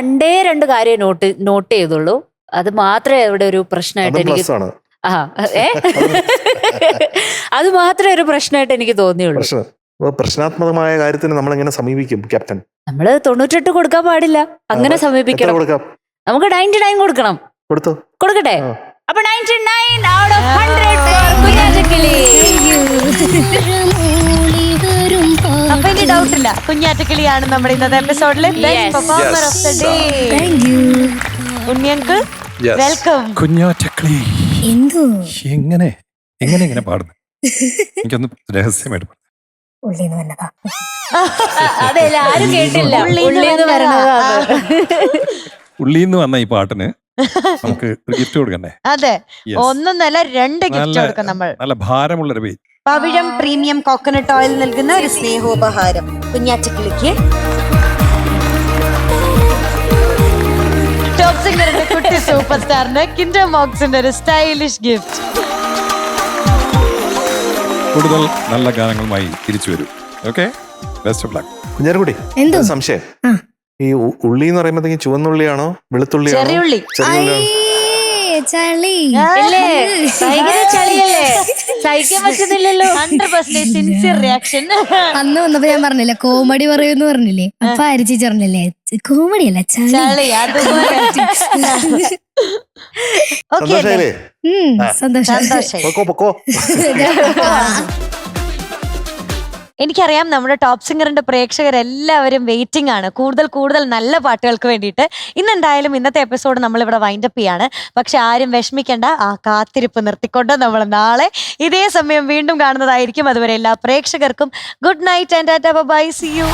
2 കാര്യം നോട്ട് ചെയ്തുള്ളൂ. അത് മാത്രമേ ഇവിടെ ഒരു പ്രശ്നമായിട്ട് അതും എനിക്ക് plus ആണ്. അത് മാത്രമേ ഒരു പ്രശ്നമായിട്ട് എനിക്ക് തോന്നിയുള്ളൂ. അപ്പൊ പ്രശ്നാത്മകമായ കാര്യത്തിന് നമ്മൾ എങ്ങനെ സമീപിക്കും ക്യാപ്റ്റൻ? നമ്മള് 98 കൊടുക്കാൻ പാടില്ല, അങ്ങനെ എത്ര സമീപിക്കണം. കൊടുക്കാം? നമുക്ക് 99 കൊടുക്കണം. കൊടുത്തോ? കൊടുക്കട്ടെ? ആ. അപ്പൊ 99 out of 100 for കുഞ്ഞാറ്റക്കിളി. മൂളി വരും അപ്പൊ ഇനി ഡൗട്ട് ഇല്ല, കുഞ്ഞാറ്റക്കിളിയാണ് നമ്മുടെ ഇന്നത്തെ എപ്പിസോഡിലെ best performer of the day. Thank you. Unni uncle, Yes. Welcome. കുഞ്ഞാറ്റക്കിളി എന്തോ എങ്ങനെ പാടുന്നു? എനിക്കൊന്ന് രഹസ്യമായിട്ട് പറഞ്ഞു. ഉള്ളിന്ന് വന്നതാ. അതെല്ലാം ആരും കേട്ടില്ല. ഉള്ളീന്ന് ഉള്ളീന്ന് വരണതാണ്. ഉള്ളിന്ന് വന്ന ഈ പാട്ടിന് നമുക്ക് ഒരു ഗിഫ്റ്റ് കൊടുക്കണ്ടേ? അതെ, Yes. 1 അല്ല 2 ഗിഫ്റ്റ് കൊടുക്കാം നമ്മൾ. നല്ല ഭാരമുള്ളൊരു പേര്. പവിഴം പ്രീമിയം കോക്കനട്ട് ഓയിൽ നൽകുന്ന ഒരു സ്നേഹോപഹാരം കുഞ്ഞാറ്റക്കിളിക്ക്. ടോപ് സിംഗറിന്റെ കുട്ടി സൂപ്പർ സ്റ്റാറിന് കിൻഡർ മോക്സിന്റെ ഒരു സ്റ്റൈലിഷ് ഗിഫ്റ്റ്. കൂടുതൽ നല്ല ഗാനങ്ങളുമായി തിരിച്ചു വരും. Okay, best of luck. കുഞ്ഞാറുകുടി, എന്തോ? ഒരു സംശയം. ആ. ഈ ഉള്ളി എന്ന് പറയുമ്പോഴത്തേക്ക് ചുവന്നുള്ളിയാണോ വെളുത്തുള്ളിയാണോ? ചെറിയുള്ളി. ചെറിയുള്ളിയാണോ? ചളി. ഇല്ലേ? ഭയങ്കര ചളിയല്ലേ? സഹിക്കാൻ പറ്റുന്നില്ലല്ലോ. 100% സിൻസിയർ റിയാക്ഷൻ. അന്ന് വന്നപ്പോ ഞാൻ പറഞ്ഞില്ലേ കോമഡി പറയൂന്ന് പറഞ്ഞില്ലേ, അപ്പൊ അരിച്ചി പറഞ്ഞില്ലേ കോമഡി അല്ല ചളി. ചളി അതുപോലെ. ഓക്കെ, സന്തോഷായില്ലേ? സന്തോഷം. സന്തോഷം. പൊക്കോ. എനിക്കറിയാം നമ്മുടെ ടോപ്പ് സിംഗറിന്റെ പ്രേക്ഷകരെല്ലാവരും വെയിറ്റിംഗ് ആണ് കൂടുതൽ കൂടുതൽ നല്ല പാട്ടുകൾക്ക് വേണ്ടിയിട്ട്. ഇന്നെന്തായാലും ഇന്നത്തെ എപ്പിസോഡ് നമ്മളിവിടെ വൈൻഡപ്പ് ചെയ്യാണ്. പക്ഷെ ആരും വിഷമിക്കേണ്ട, ആ കാത്തിരിപ്പ് നിർത്തിക്കൊണ്ട് നമ്മൾ നാളെ ഇതേ സമയം വീണ്ടും കാണുന്നതായിരിക്കും. അതുവരെ എല്ലാ പ്രേക്ഷകർക്കും good night and bye, see U.